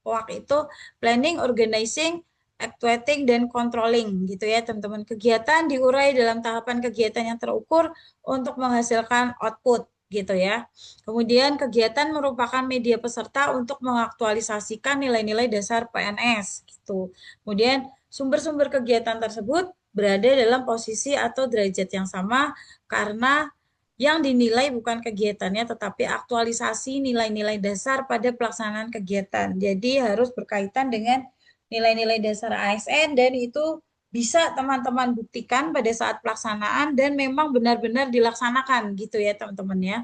POAK itu planning, organizing, actuating, dan controlling gitu ya teman-teman. Kegiatan diurai dalam tahapan kegiatan yang terukur untuk menghasilkan output gitu ya. Kemudian kegiatan merupakan media peserta untuk mengaktualisasikan nilai-nilai dasar PNS gitu. Kemudian sumber-sumber kegiatan tersebut berada dalam posisi atau derajat yang sama karena yang dinilai bukan kegiatannya tetapi aktualisasi nilai-nilai dasar pada pelaksanaan kegiatan. Jadi harus berkaitan dengan nilai-nilai dasar ASN dan itu bisa teman-teman buktikan pada saat pelaksanaan dan memang benar-benar dilaksanakan gitu ya teman-teman ya.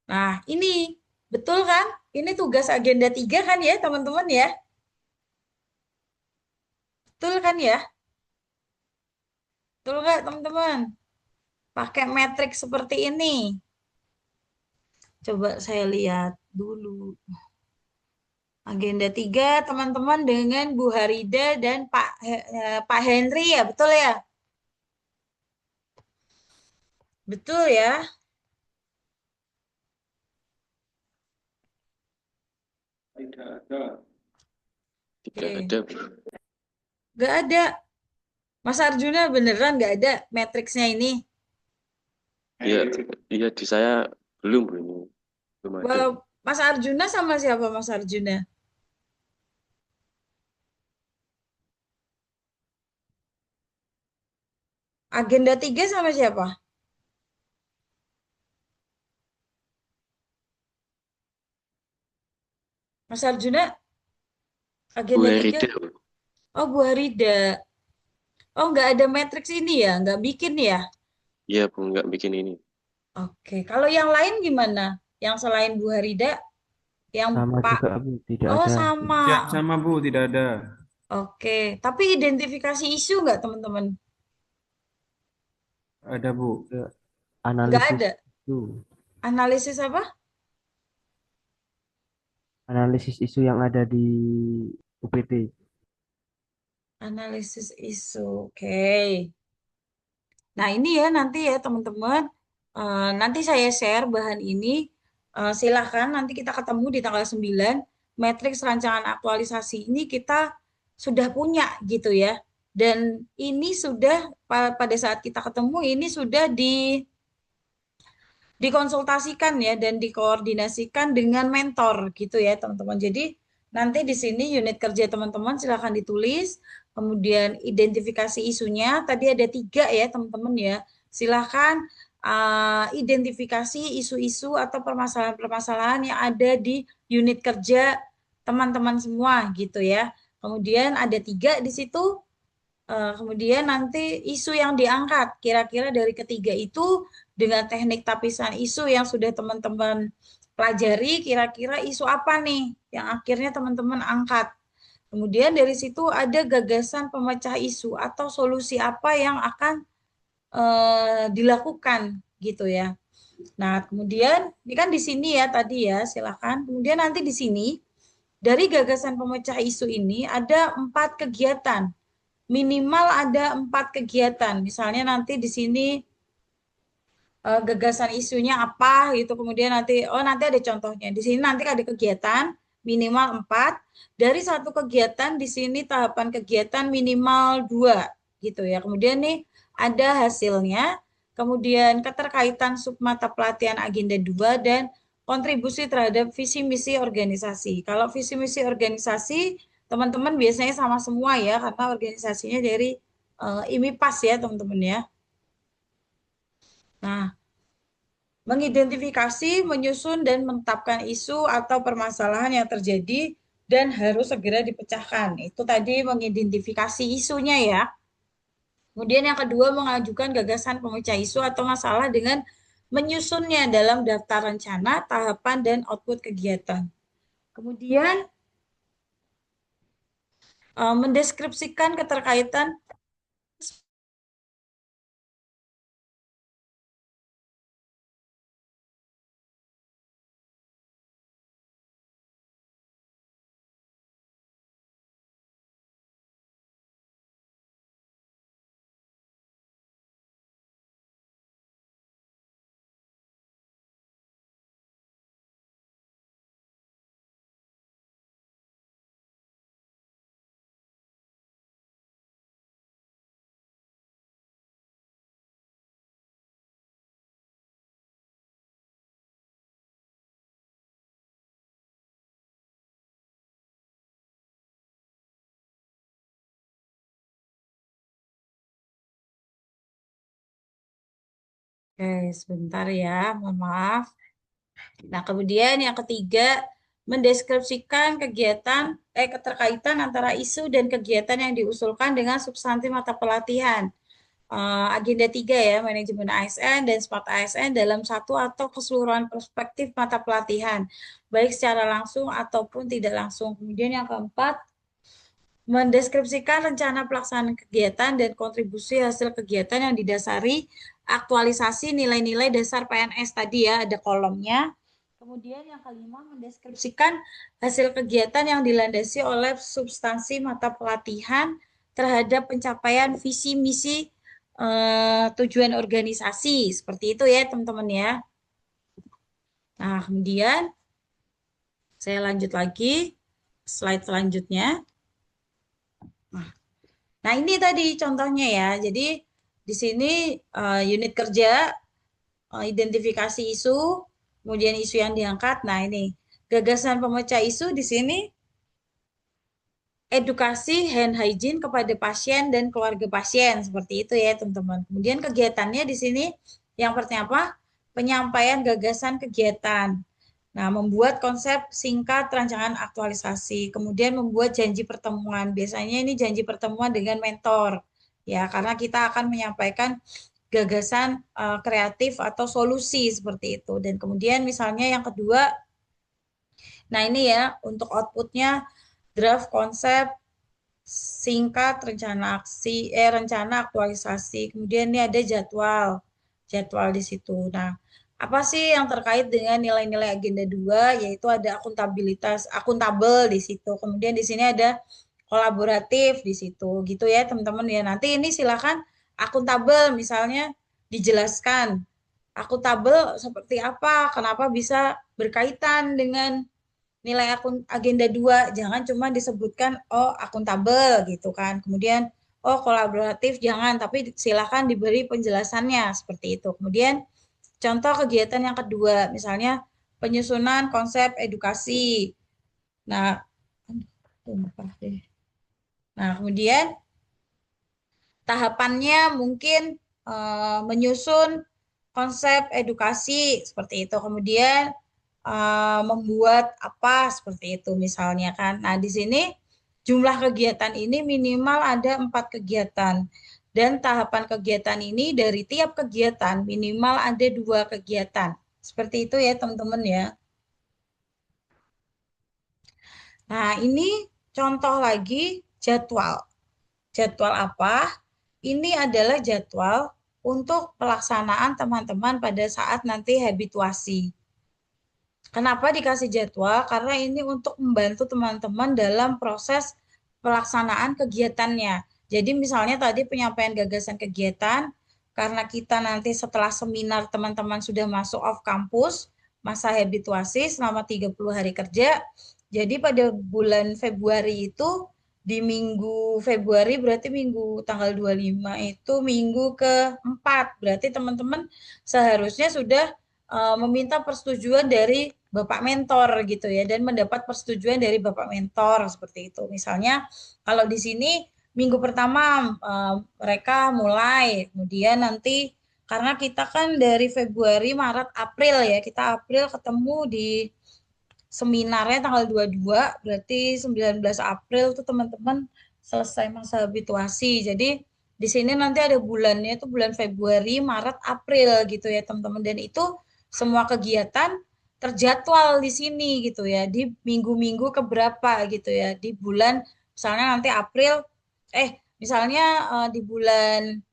Nah, ini betul kan? Ini tugas agenda 3 kan ya teman-teman ya? Betul kan ya? Betul nggak teman-teman? Pakai metrik seperti ini. Coba saya lihat dulu. Agenda 3 teman-teman dengan Bu Harida dan Pak Henry ya, betul ya? Betul ya? Tidak Oke, ada, Bu. nggak ada. Mas Arjuna beneran nggak ada matriksnya ini? Iya, iya di saya belum, Bu, ini. Belum ada. Mas Arjuna sama siapa Mas Arjuna? Agenda 3 sama siapa? Mas Arjuna, Bu agenda 3? Herida, Bu. Oh, Bu Harida. Oh, nggak ada matriks ini ya? Nggak bikin ya? Iya, Bu, nggak bikin ini. Oke, kalau yang lain gimana? Yang selain Bu Harida, yang Sama Pak... juga Bu, tidak Oh, ada. sama. Ya, sama Bu, tidak ada. Oke, tapi identifikasi isu nggak teman-teman? Ada Bu. Ke Nggak analisis ada. isu, Analisis apa? analisis isu yang ada di UPT. Analisis isu. Oke. Nah, ini ya nanti ya teman-teman. Nanti saya share bahan ini. Silahkan nanti kita ketemu di tanggal 9. Matriks rancangan aktualisasi ini kita sudah punya gitu ya. Dan ini sudah pada saat kita ketemu ini sudah dikonsultasikan ya dan dikoordinasikan dengan mentor gitu ya teman-teman. Jadi nanti di sini unit kerja teman-teman silahkan ditulis, kemudian identifikasi isunya tadi ada 3 ya teman-teman ya. Silahkan identifikasi isu-isu atau permasalahan-permasalahan yang ada di unit kerja teman-teman semua gitu ya. Kemudian ada 3 di situ. Kemudian nanti isu yang diangkat, kira-kira dari ketiga itu dengan teknik tapisan isu yang sudah teman-teman pelajari, kira-kira isu apa nih yang akhirnya teman-teman angkat. Kemudian dari situ ada gagasan pemecah isu atau solusi apa yang akan dilakukan gitu ya. Nah, kemudian ini kan di sini ya tadi ya, silakan. Kemudian nanti di sini dari gagasan pemecah isu ini ada 4 kegiatan, minimal ada 4 kegiatan. Misalnya nanti di sini gagasan isunya apa gitu. Kemudian nanti ada contohnya. Di sini nanti ada kegiatan minimal 4. Dari satu kegiatan di sini tahapan kegiatan minimal 2 gitu ya. Kemudian nih ada hasilnya. Kemudian keterkaitan submata pelatihan agenda 2 dan kontribusi terhadap visi misi organisasi. Kalau visi misi organisasi teman-teman biasanya sama semua ya karena organisasinya dari IMIPAS ya teman-teman ya. Nah, mengidentifikasi, menyusun, dan menetapkan isu atau permasalahan yang terjadi dan harus segera dipecahkan. Itu tadi mengidentifikasi isunya ya. Kemudian yang kedua, mengajukan gagasan pemecah isu atau masalah dengan menyusunnya dalam daftar rencana, tahapan, dan output kegiatan. Kemudian mendeskripsikan keterkaitan Oke, sebentar ya, mohon maaf. Nah, kemudian yang ketiga, mendeskripsikan keterkaitan antara isu dan kegiatan yang diusulkan dengan substansi mata pelatihan. Agenda 3 ya, manajemen ASN dan smart ASN dalam satu atau keseluruhan perspektif mata pelatihan, baik secara langsung ataupun tidak langsung. Kemudian yang keempat, mendeskripsikan rencana pelaksanaan kegiatan dan kontribusi hasil kegiatan yang didasari aktualisasi nilai-nilai dasar PNS tadi ya, ada kolomnya. Kemudian yang kelima, mendeskripsikan hasil kegiatan yang dilandasi oleh substansi mata pelatihan terhadap pencapaian visi misi tujuan organisasi. Seperti itu ya teman-teman ya. Nah, kemudian Saya lanjut lagi, slide selanjutnya. Nah, ini tadi contohnya ya. Jadi, di sini unit kerja, identifikasi isu, kemudian isu yang diangkat. Nah, ini gagasan pemecah isu di sini edukasi hand hygiene kepada pasien dan keluarga pasien seperti itu ya teman-teman. Kemudian kegiatannya di sini yang pertama apa? Penyampaian gagasan kegiatan. Nah, membuat konsep singkat rancangan aktualisasi, kemudian membuat janji pertemuan. Biasanya ini janji pertemuan dengan mentor. Ya, karena kita akan menyampaikan gagasan kreatif atau solusi seperti itu. Dan kemudian misalnya yang kedua, nah ini ya untuk outputnya draft konsep singkat rencana aktualisasi. Kemudian ini ada jadwal di situ. Nah, apa sih yang terkait dengan nilai-nilai agenda 2 yaitu ada akuntabel di situ. Kemudian di sini ada kolaboratif di situ. Gitu ya, teman-teman ya. Nanti ini silakan akuntabel misalnya dijelaskan. Akuntabel seperti apa? Kenapa bisa berkaitan dengan nilai agenda 2 jangan cuma disebutkan oh akuntabel gitu kan. Kemudian oh kolaboratif jangan, tapi silakan diberi penjelasannya seperti itu. Kemudian contoh kegiatan yang kedua misalnya penyusunan konsep edukasi. Nah, kemudian tahapannya mungkin menyusun konsep edukasi seperti itu. Kemudian membuat apa seperti itu misalnya kan. Nah, di sini jumlah kegiatan ini minimal ada 4 kegiatan. Dan tahapan kegiatan ini dari tiap kegiatan minimal ada 2 kegiatan. Seperti itu ya teman-teman ya. Nah, ini contoh lagi jadwal. Jadwal apa? Ini adalah jadwal untuk pelaksanaan teman-teman pada saat nanti habituasi. Kenapa dikasih jadwal? Karena ini untuk membantu teman-teman dalam proses pelaksanaan kegiatannya. Jadi misalnya tadi penyampaian gagasan kegiatan, karena kita nanti setelah seminar teman-teman sudah masuk off campus, masa habituasi selama 30 hari kerja. Jadi pada bulan Februari itu, di minggu Februari berarti minggu tanggal 25 itu minggu keempat. Berarti teman-teman seharusnya sudah meminta persetujuan dari Bapak mentor gitu ya dan mendapat persetujuan dari Bapak mentor seperti itu. Misalnya kalau di sini minggu pertama mereka mulai, kemudian nanti karena kita kan dari Februari, Maret, April ya, kita April ketemu di seminarnya tanggal 22, berarti 19 April tuh teman-teman selesai masa habituasi. Jadi di sini nanti ada bulannya itu bulan Februari, Maret, April gitu ya teman-teman. Dan itu semua kegiatan terjadwal di sini gitu ya, di minggu-minggu keberapa gitu ya, di bulan misalnya nanti April, misalnya di bulan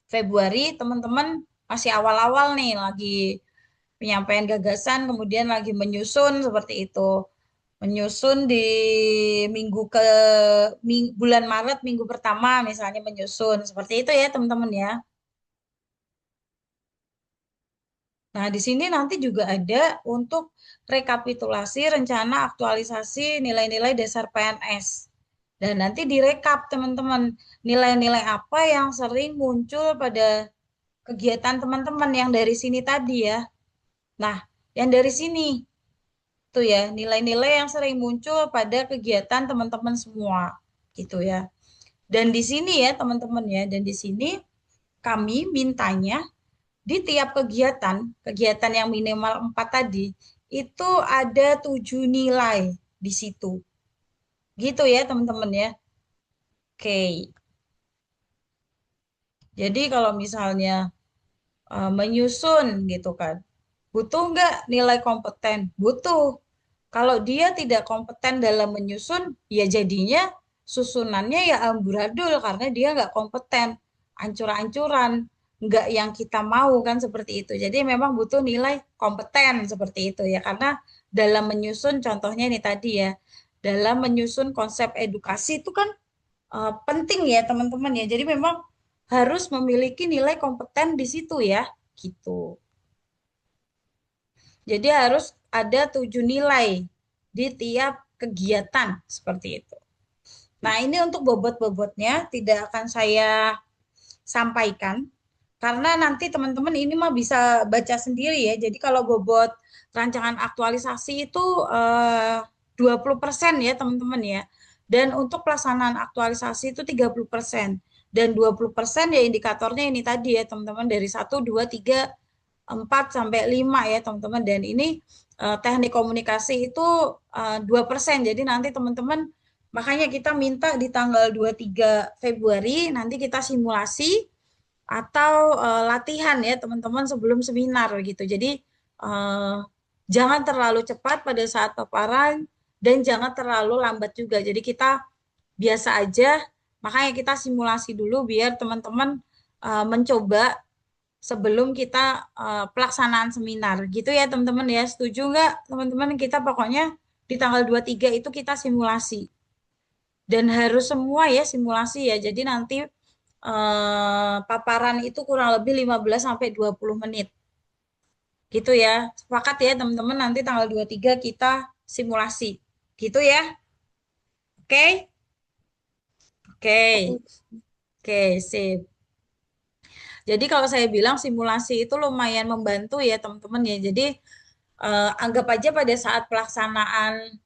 Februari teman-teman masih awal-awal nih lagi penyampaian gagasan, kemudian lagi menyusun seperti itu. Menyusun di bulan Maret minggu pertama misalnya menyusun seperti itu ya teman-teman ya. Nah, di sini nanti juga ada untuk rekapitulasi rencana aktualisasi nilai-nilai dasar PNS. Dan nanti direkap teman-teman nilai-nilai apa yang sering muncul pada kegiatan teman-teman yang dari sini tadi ya. Nah, yang dari sini tuh ya, nilai-nilai yang sering muncul pada kegiatan teman-teman semua gitu ya. Dan di sini ya teman-teman ya, dan di sini kami mintanya di tiap kegiatan yang minimal 4 tadi, itu ada 7 nilai di situ. Gitu ya teman-teman ya. Oke. Jadi kalau misalnya menyusun gitu kan, butuh nggak nilai kompeten? Butuh. Kalau dia tidak kompeten dalam menyusun, ya jadinya susunannya ya amburadul karena dia nggak kompeten, ancur-ancuran, nggak yang kita mau kan seperti itu. Jadi memang butuh nilai kompeten seperti itu ya, karena dalam menyusun contohnya ini tadi ya, dalam menyusun konsep edukasi itu kan penting ya teman-teman ya. Jadi memang harus memiliki nilai kompeten di situ ya, gitu. Jadi harus ada 7 nilai di tiap kegiatan seperti itu. Nah, ini untuk bobot-bobotnya tidak akan saya sampaikan karena nanti teman-teman ini mah bisa baca sendiri ya. Jadi kalau bobot rancangan aktualisasi itu 20% ya teman-teman ya. Dan untuk pelaksanaan aktualisasi itu 30%. Dan 20% ya indikatornya ini tadi ya teman-teman dari 1, 2, 3, 4 sampai 5 ya teman-teman. Dan ini teknik komunikasi itu 2%. Jadi nanti teman-teman makanya kita minta di tanggal 23 Februari nanti kita simulasi atau latihan ya teman-teman sebelum seminar gitu. Jadi jangan terlalu cepat pada saat paparan dan jangan terlalu lambat juga. Jadi kita biasa aja, makanya kita simulasi dulu biar teman-teman mencoba sebelum kita pelaksanaan seminar. Gitu ya teman-teman ya. Setuju nggak teman-teman? Kita pokoknya di tanggal 23 itu kita simulasi. Dan harus semua ya simulasi ya. Jadi nanti paparan itu kurang lebih 15 sampai 20 menit. Gitu ya. Sepakat ya teman-teman nanti tanggal 23 kita simulasi. Gitu ya. Oke? Oke. Oke, sip. Jadi kalau saya bilang simulasi itu lumayan membantu ya teman-teman ya. Jadi anggap aja pada saat pelaksanaan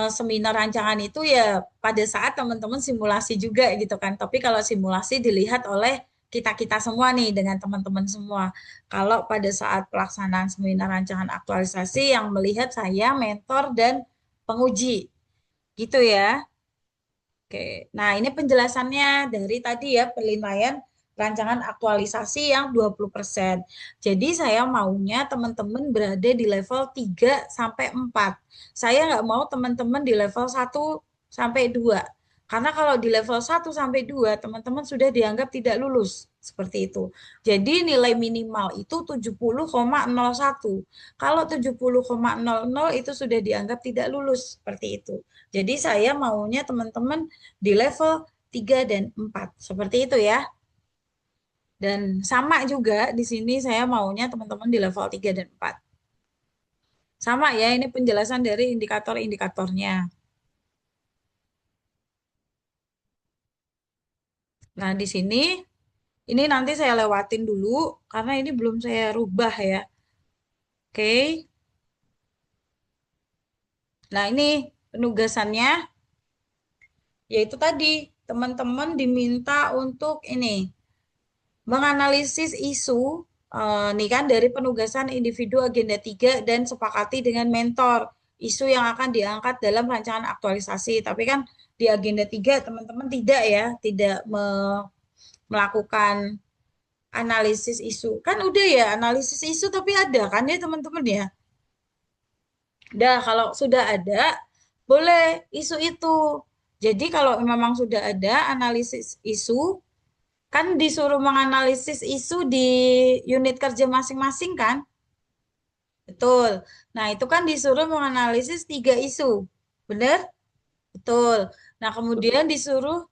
seminar rancangan itu ya pada saat teman-teman simulasi juga gitu kan. Tapi kalau simulasi dilihat oleh kita-kita semua nih dengan teman-teman semua. Kalau pada saat pelaksanaan seminar rancangan aktualisasi yang melihat saya mentor dan penguji. Gitu ya. Oke. Nah, ini penjelasannya dari tadi ya penilaian rancangan aktualisasi yang 20%. Jadi saya maunya teman-teman berada di level 3 sampai 4. Saya nggak mau teman-teman di level 1 sampai 2. Karena kalau di level 1 sampai 2, teman-teman sudah dianggap tidak lulus. Seperti itu. Jadi nilai minimal itu 70,01. Kalau 70,00 itu sudah dianggap tidak lulus. Seperti itu. Jadi saya maunya teman-teman di level 3 dan 4. Seperti itu ya. Dan sama juga di sini saya maunya teman-teman di level 3 dan 4. Sama ya, ini penjelasan dari indikator-indikatornya. Nah, di sini ini nanti saya lewatin dulu karena ini belum saya rubah ya. Oke. Nah, ini penugasannya yaitu tadi teman-teman diminta untuk ini menganalisis isu nih kan dari penugasan individu agenda 3 dan sepakati dengan mentor isu yang akan diangkat dalam rancangan aktualisasi. Tapi kan di agenda 3 teman-teman tidak ya, tidak melakukan analisis isu. Kan udah ya analisis isu tapi ada kan ya teman-teman ya. Dah kalau sudah ada boleh isu itu. Jadi kalau memang sudah ada analisis isu kan disuruh menganalisis isu di unit kerja masing-masing kan? Betul. Nah, itu kan disuruh menganalisis 3 isu. Benar? Betul. Nah, kemudian disuruh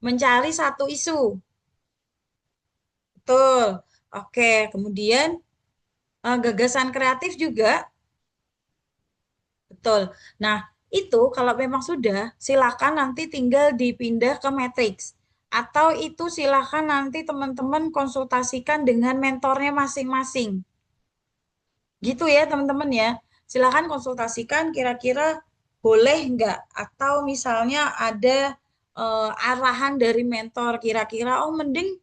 mencari 1 isu. Betul. Oke, kemudian gagasan kreatif juga. Betul. Nah, itu kalau memang sudah, silakan nanti tinggal dipindah ke matriks. Atau itu silakan nanti teman-teman konsultasikan dengan mentornya masing-masing. Gitu ya teman-teman ya. Silakan konsultasikan kira-kira boleh nggak? Atau misalnya ada arahan dari mentor kira-kira, oh mending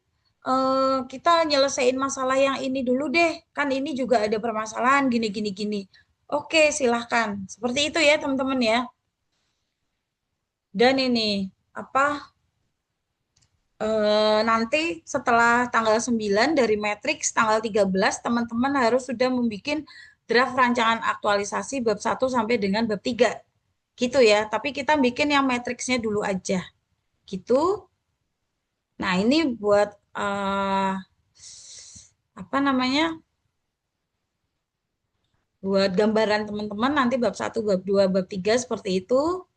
kita nyelesain masalah yang ini dulu deh. Kan ini juga ada permasalahan gini. Oke, silahkan. Seperti itu ya teman-teman ya. Dan ini apa nanti setelah tanggal 9 dari Matrix tanggal 13 teman-teman harus sudah membuat draft rancangan aktualisasi bab 1 sampai dengan bab 3. Gitu ya. Tapi kita bikin yang matriksnya dulu aja. Gitu. Nah, ini buat apa namanya? Buat gambaran teman-teman nanti bab 1, bab 2, bab 3 seperti itu.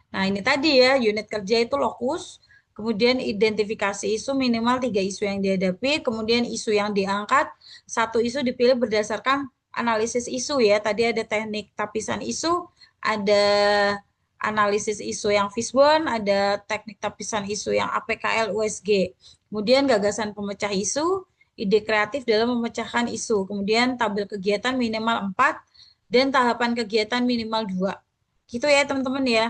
Nah, ini tadi ya, unit kerja itu lokus, kemudian identifikasi isu minimal 3 isu yang dihadapi, kemudian isu yang diangkat, 1 isu dipilih berdasarkan analisis isu ya. Tadi ada teknik tapisan isu, ada analisis isu yang fishbone, ada teknik tapisan isu yang APKL USG. Kemudian gagasan pemecah isu, ide kreatif dalam memecahkan isu. Kemudian tabel kegiatan minimal 4 dan tahapan kegiatan minimal 2. Gitu ya teman-teman ya.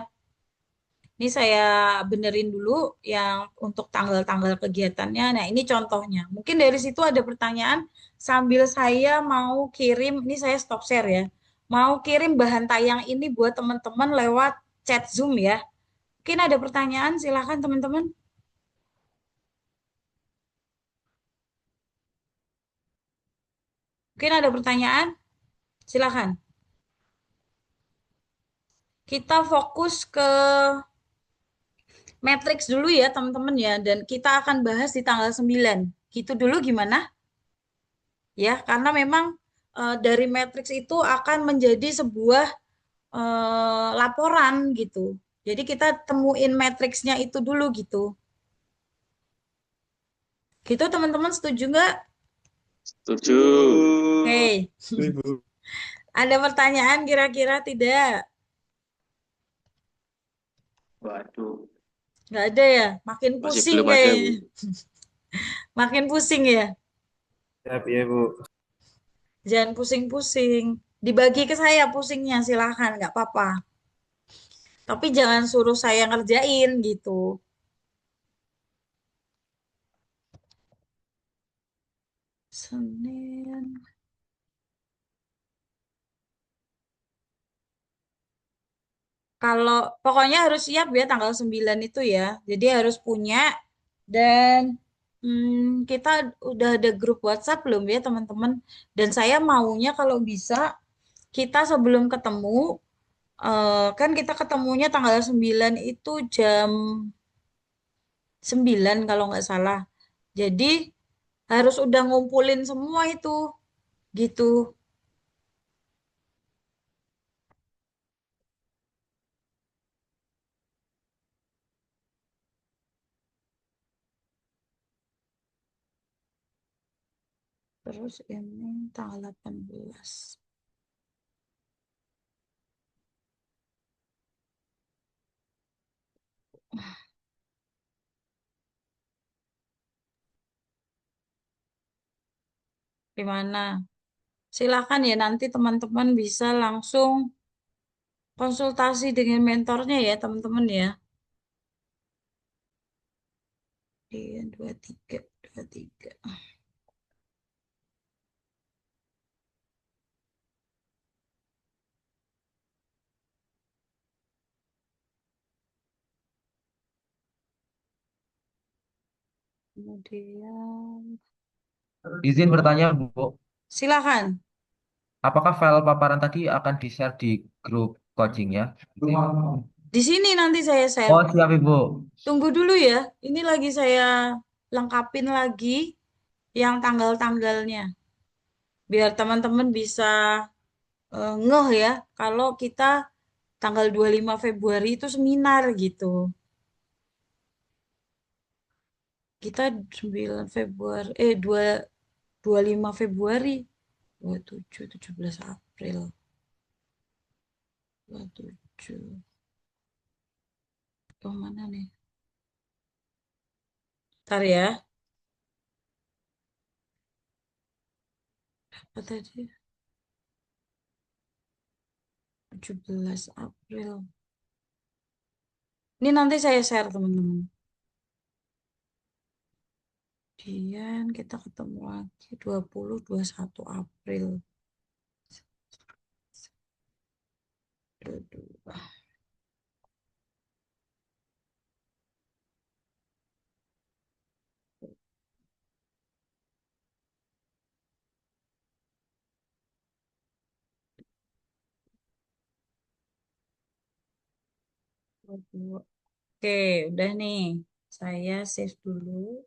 Ini saya benerin dulu yang untuk tanggal-tanggal kegiatannya. Nah, ini contohnya. Mungkin dari situ ada pertanyaan sambil saya mau kirim, ini saya stop share ya. Mau kirim bahan tayang ini buat teman-teman lewat chat Zoom ya. Mungkin ada pertanyaan, silahkan teman-teman. Mungkin ada pertanyaan, silahkan. Kita fokus ke matriks dulu ya teman-teman ya. Dan kita akan bahas di tanggal 9. Gitu dulu gimana? Ya, karena memang dari matriks itu akan menjadi sebuah laporan gitu. Jadi kita temuin matriksnya itu dulu gitu. Gitu teman-teman setuju nggak? Setuju. Oke. Ada pertanyaan kira-kira tidak? Waduh, Nggak ada ya? Makin masih pusing belum ada, Bu. kayaknya. Makin pusing ya? Siap ya, Bu. Jangan pusing-pusing. Dibagi ke saya pusingnya silahkan, nggak apa-apa. Tapi jangan suruh saya ngerjain gitu. Senin. Kalau pokoknya harus siap ya tanggal 9 itu ya. Jadi harus punya dan kita udah ada grup WhatsApp belum ya teman-teman? Dan saya maunya kalau bisa kita sebelum ketemu kan kita ketemunya tanggal 9 itu jam 9 kalau nggak salah. Jadi harus udah ngumpulin semua itu gitu. Terus ini tanggal 18. Gimana? Silakan ya nanti teman-teman bisa langsung konsultasi dengan mentornya ya teman-teman ya. Iya, 23, 23. Kemudian Izin bertanya, Bu. silakan. Apakah file paparan tadi akan di-share di grup coaching ya? Di sini nanti saya share. Oh, siap, Ibu. Tunggu dulu ya. Ini lagi saya lengkapin lagi yang tanggal-tanggalnya. Biar teman-teman bisa ngeh ya kalau kita tanggal 25 Februari itu seminar gitu. Kita 9 Februari 25 Februari 27 17 April 27 mana nih? Ntar ya. Apa tadi? 17 April. Ini nanti saya share teman-teman. Kemudian kita ketemu lagi 21 April. 22. Oke, udah nih. Saya save dulu.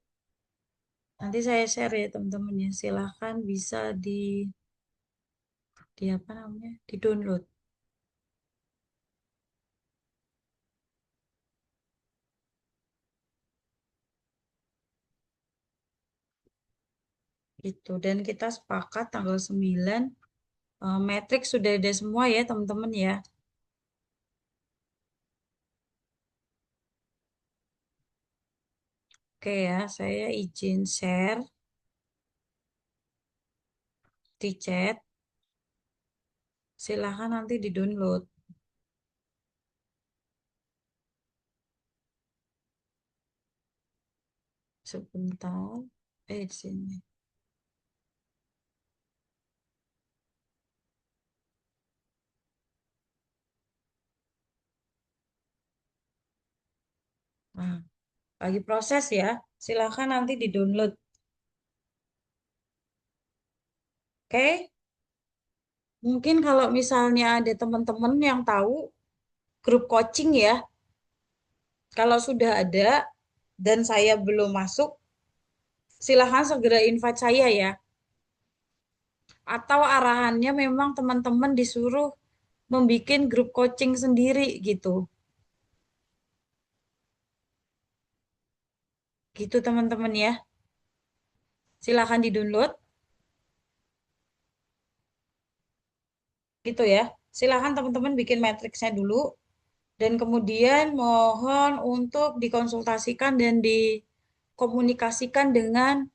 Nanti saya share ya teman-teman ya. Silahkan bisa di apa namanya? Di download. Gitu. Dan kita sepakat tanggal 9 Matriks sudah ada semua ya teman-teman ya. Oke ya, saya izin share di chat. Silahkan nanti di-download. Sebentar. Di sini. Nah, lagi proses ya. Silahkan nanti di-download. Oke? Mungkin kalau misalnya ada teman-teman yang tahu grup coaching ya, kalau sudah ada dan saya belum masuk, silahkan segera invite saya ya. Atau arahannya memang teman-teman disuruh membuat grup coaching sendiri gitu. Gitu teman-teman ya. Silahkan di-download. Gitu ya. Silahkan teman-teman bikin matriksnya dulu. Dan kemudian mohon untuk dikonsultasikan dan dikomunikasikan dengan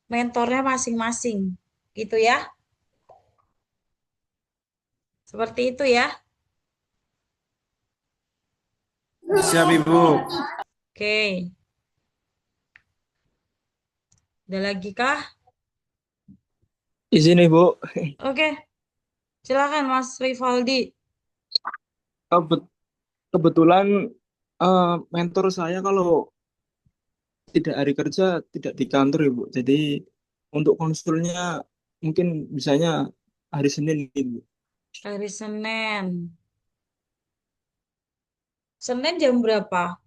mentornya masing-masing. Gitu ya. Seperti itu ya. Siap, Ibu. Oke. Ada lagi kah? Izin Ibu. Oke. Silakan Mas Rivaldi. Kebetulan mentor saya kalau tidak hari kerja tidak di kantor Ibu. Jadi untuk konsulnya mungkin bisanya hari Senin Ibu. Hari Senin. Senin jam berapa?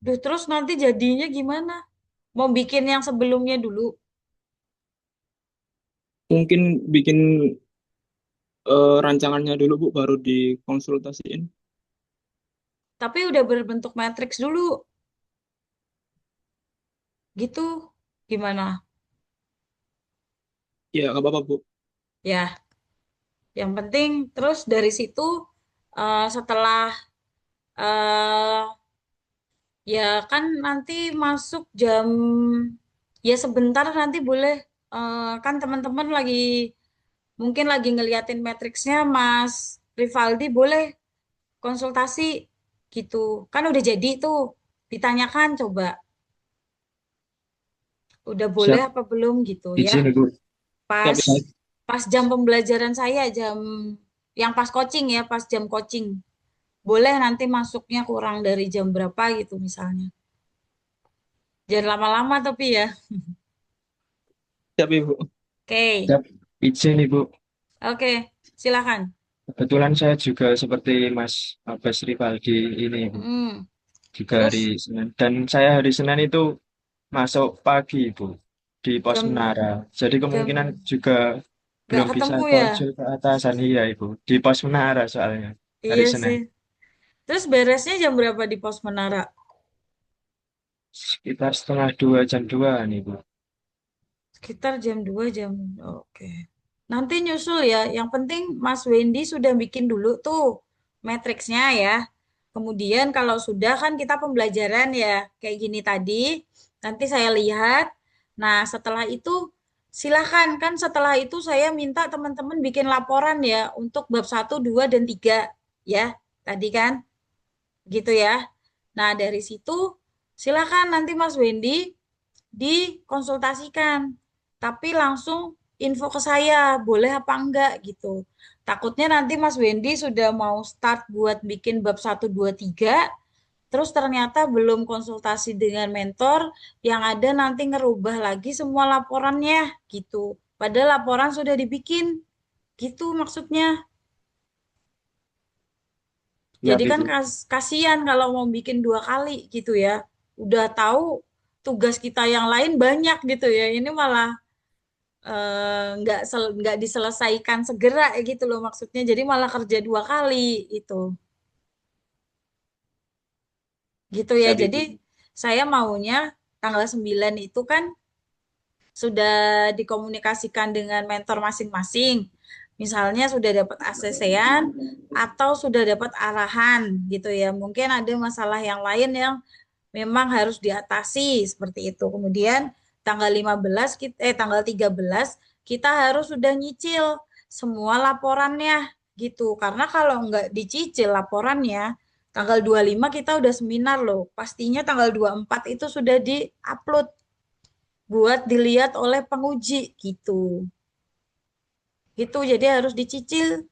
Duh, terus nanti jadinya gimana? Mau bikin yang sebelumnya dulu. Mungkin bikin rancangannya dulu Bu baru dikonsultasiin. Tapi udah berbentuk matriks dulu. Gitu. Gimana? Ya nggak apa-apa Bu. Ya, yang penting terus dari situ setelah eh ya kan nanti masuk jam ya sebentar nanti boleh kan teman-teman lagi mungkin lagi ngeliatin matriksnya Mas Rivaldi boleh konsultasi gitu. Kan udah jadi tuh. Ditanyakan coba udah boleh Siap. apa belum gitu ya. Izin Ibu. Siap, Pas siap. pas jam pembelajaran saya jam yang pas coaching ya, pas jam coaching. Boleh nanti masuknya kurang dari jam berapa gitu misalnya. Jangan lama-lama tapi ya. Siap Ibu. Oke. Siap. Izin Ibu. Oke, silakan. Kebetulan saya juga seperti Mas Abbas Rivaldi ini Ibu. Hmm. Juga Terus hari Senin. Dan saya hari Senin itu masuk pagi Ibu di pos jam Menara. Jadi jam kemungkinan juga nggak belum bisa ketemu ya? konsul ke atasan iya Ibu. Di pos Menara soalnya hari Iya Senin. sih. Terus beresnya jam berapa di pos Menara? Sekitar setengah dua jam dua nih Bu. Sekitar jam 2 jam. Oke. Nanti nyusul ya. Yang penting Mas Wendy sudah bikin dulu tuh matriksnya ya. Kemudian kalau sudah kan kita pembelajaran ya kayak gini tadi. Nanti saya lihat. Nah, setelah itu silakan kan setelah itu saya minta teman-teman bikin laporan ya untuk bab 1, 2, dan 3 ya. Tadi kan gitu ya. Nah, dari situ silakan nanti Mas Wendy dikonsultasikan. Tapi langsung info ke saya, boleh apa enggak gitu. Takutnya nanti Mas Wendy sudah mau start buat bikin bab 1, 2, 3, terus ternyata belum konsultasi dengan mentor, yang ada nanti ngerubah lagi semua laporannya gitu. Padahal laporan sudah dibikin, gitu maksudnya. Ya Jadi kan Ibu. kasihan kalau mau bikin 2 kali gitu ya. Udah tahu tugas kita yang lain banyak gitu ya. Ini malah nggak diselesaikan segera ya gitu loh maksudnya. Jadi malah kerja 2 kali itu. Gitu ya. Siap Jadi Ibu. saya maunya tanggal 9 itu kan sudah dikomunikasikan dengan mentor masing-masing. Misalnya sudah dapat ACC-an atau sudah dapat arahan gitu ya. Mungkin ada masalah yang lain yang memang harus diatasi seperti itu. Kemudian tanggal 15 tanggal 13 kita harus sudah nyicil semua laporannya gitu. Karena kalau nggak dicicil laporannya, tanggal 25 kita udah seminar loh. Pastinya tanggal 24 itu sudah di-upload buat dilihat oleh penguji gitu. Gitu, jadi harus dicicil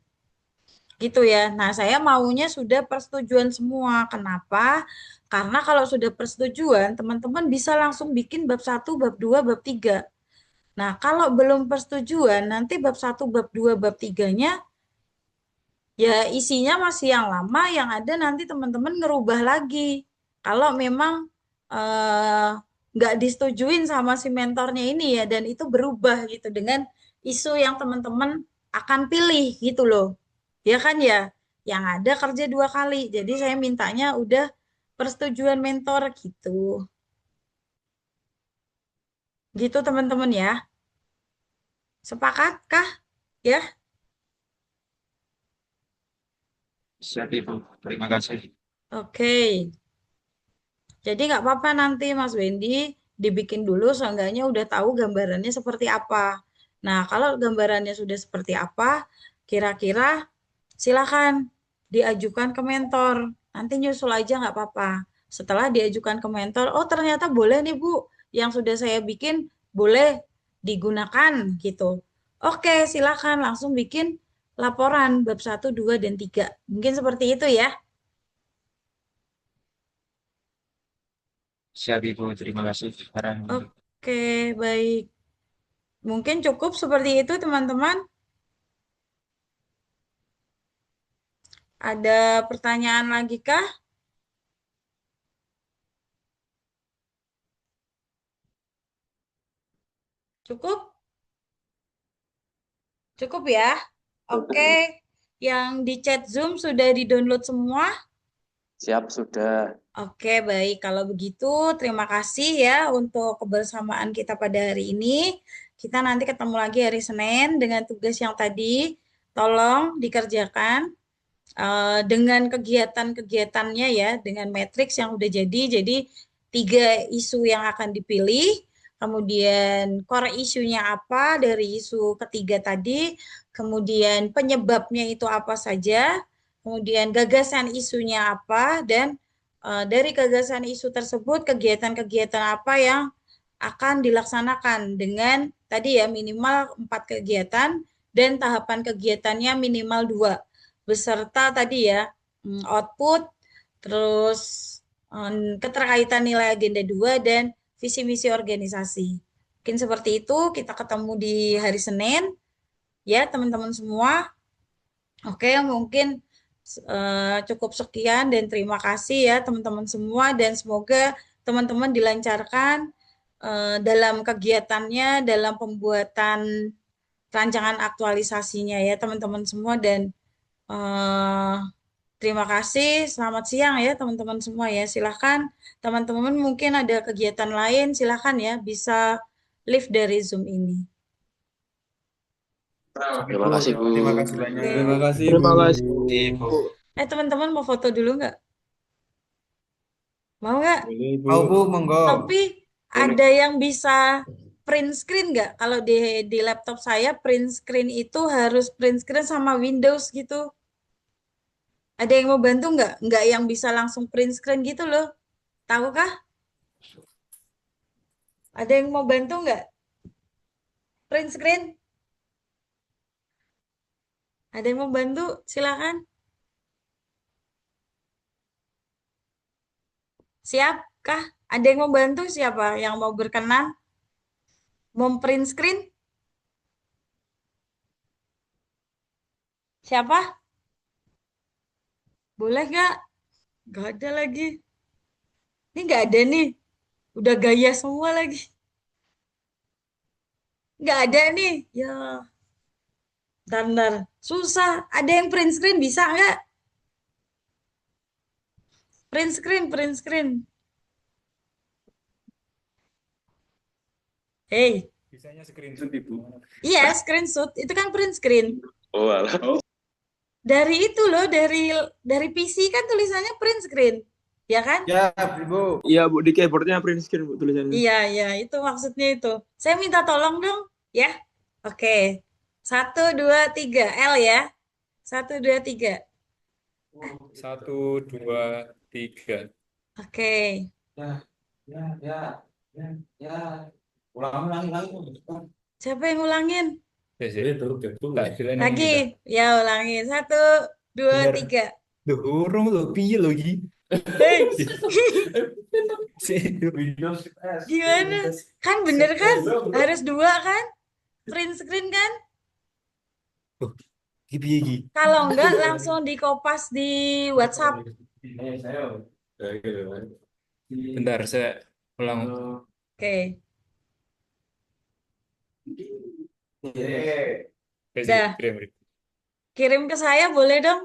gitu ya. Nah, saya maunya sudah persetujuan semua. Kenapa? Karena kalau sudah persetujuan, teman-teman bisa langsung bikin bab satu, bab 2, bab 3. Nah, kalau belum persetujuan, nanti bab satu, bab 2, bab 3-nya ya isinya masih yang lama, yang ada nanti teman-teman ngerubah lagi. Kalau memang eh, nggak disetujuin sama si mentornya ini ya, dan itu berubah gitu dengan isu yang teman-teman akan pilih gitu loh. Ya kan ya, yang ada kerja 2 kali. Jadi saya mintanya udah persetujuan mentor gitu. Gitu teman-teman ya. Sepakatkah? Ya. Siap, Ibu. Terima kasih. Oke. Jadi nggak apa-apa nanti Mas Wendy dibikin dulu seenggaknya udah tahu gambarannya seperti apa. Nah, kalau gambarannya sudah seperti apa, kira-kira silakan diajukan ke mentor. Nanti nyusul aja nggak apa-apa. Setelah diajukan ke mentor, oh ternyata boleh nih Bu, yang sudah saya bikin boleh digunakan gitu. Oke, silakan langsung bikin laporan bab 1, 2, dan 3. Mungkin seperti itu ya. Siap, Ibu. Terima kasih. Sekarang Oke, baik. Mungkin cukup seperti itu, teman-teman. Ada pertanyaan lagi kah? Cukup? Cukup ya? Oke. Yang di chat Zoom sudah di-download semua? Siap, sudah. Oke, baik. Kalau begitu, terima kasih ya untuk kebersamaan kita pada hari ini. Kita nanti ketemu lagi hari Senin dengan tugas yang tadi. Tolong dikerjakan dengan kegiatan-kegiatannya ya, dengan matriks yang udah jadi. Jadi 3 isu yang akan dipilih, kemudian core isunya apa dari isu ketiga tadi, kemudian penyebabnya itu apa saja, kemudian gagasan isunya apa, dan dari gagasan isu tersebut kegiatan-kegiatan apa yang akan dilaksanakan dengan tadi ya minimal 4 kegiatan dan tahapan kegiatannya minimal 2 beserta tadi ya output, terus keterkaitan nilai agenda 2 dan visi misi organisasi. Mungkin seperti itu, kita ketemu di hari Senin ya teman-teman semua. Oke, mungkin cukup sekian dan terima kasih ya teman-teman semua dan semoga teman-teman dilancarkan dalam kegiatannya, dalam pembuatan rancangan aktualisasinya ya teman-teman semua dan eh, terima kasih. Selamat siang ya teman-teman semua ya. Silahkan teman-teman mungkin ada kegiatan lain, silahkan ya bisa live dari Zoom ini. Terima kasih, Bu. Terima kasih banyak. Terima kasih, Bu. Terima kasih. Ibu. Teman-teman mau foto dulu nggak? Mau nggak? Boleh, Bu. Mau Bu, monggo. Tapi ada yang bisa print screen nggak? Kalau di laptop saya print screen itu harus print screen sama Windows gitu. Ada yang mau bantu nggak? Nggak yang bisa langsung print screen gitu loh. Tahu kah? Ada yang mau bantu nggak? Print screen? Ada yang mau bantu? Silakan. Siapkah? Ada yang mau bantu? Siapa yang mau berkenan? Mau print screen? Siapa? Boleh nggak? Nggak ada lagi. Ini nggak ada nih. Udah gaya semua lagi. Nggak ada nih. Ya, bentar. Susah. Ada yang print screen bisa nggak? Print screen, print screen. Hey. Bisanya screenshot, Ibu. Iya, screenshot. Itu kan print screen. Oh, alah. Dari itu loh, dari PC kan tulisannya print screen. Ya kan? Ya, Ibu. Iya Bu, di keyboardnya print screen Bu tulisannya. Iya, itu maksudnya itu. Saya minta tolong dong, ya. Oke. 1, 2, 3. L ya. 1, 2, 3. 1, 2, 3. Oke. Siapa yang ulangin? Lagi. Ya, ulangin. 1, 2, 3. Dorong lo, piye lo Gi? Hei, gimana? Kan bener kan? Harus 2 kan? Print screen kan? Gi piye Gi? Kalau enggak langsung di kopas di WhatsApp. Bentar, saya ulang. Oke. Kirim, Dah. kirim. Kirim ke saya boleh dong?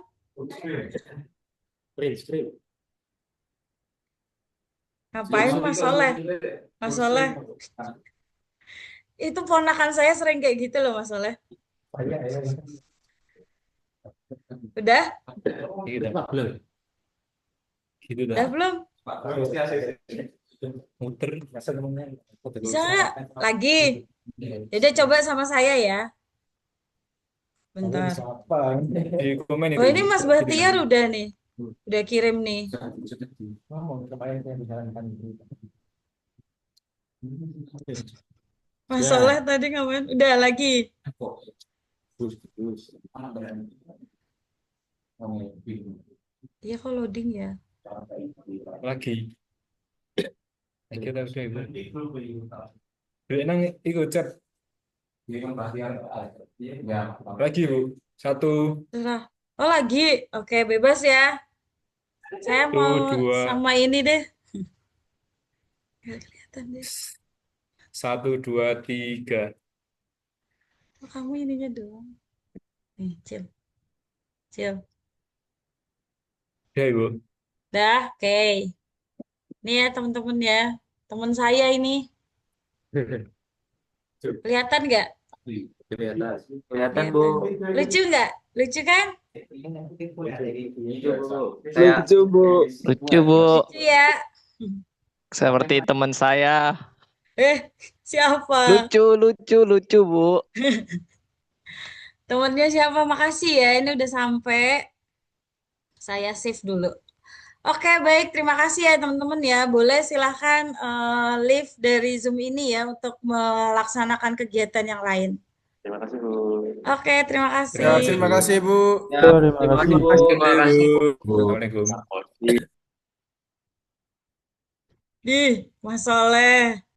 Ngapain Mas Soleh? Mas Soleh. Itu ponakan saya sering kayak gitu loh Mas Soleh. Udah? Gitu dah. Gitu Udah dah. belum? Muter. Bisa nggak? Lagi. Udah coba sama saya ya. Bentar. Di komen Oh itu. ini Mas Bahtiar udah nih. Udah kirim nih. Mas Soleh tadi ngapain? Udah lagi. Iya kok loading ya. Lagi. Kita udah ibu. Dek nang iku chat. Lagi Bu. 1, Terserah. Oh lagi. Oke bebas ya. Saya mau 2, sama ini deh. Nggak kelihatan deh. 1, 2, 3. Oh, kamu ininya doang. Nih, Cil. Cil. Ya Ibu. Dah, oke. Ini ya teman-teman ya. Teman saya ini. Kelihatan nggak? Kelihatan Kelihatan. Bu. Lucu nggak? Lucu kan? Saya Lucu Bu. Lucu, Bu. Lucu ya. Seperti teman saya. Siapa? Lucu, Bu. Temennya siapa? Makasih ya. Ini udah sampai. Saya save dulu. Oke, baik. Terima kasih ya teman-teman ya. Boleh silahkan leave dari Zoom ini ya untuk melaksanakan kegiatan yang lain. Terima kasih, Bu. Oke, terima kasih. Ya, terima kasih, Bu. Ya, terima kasih. Terima kasih Bu. Assalamualaikum. Mas Soleh.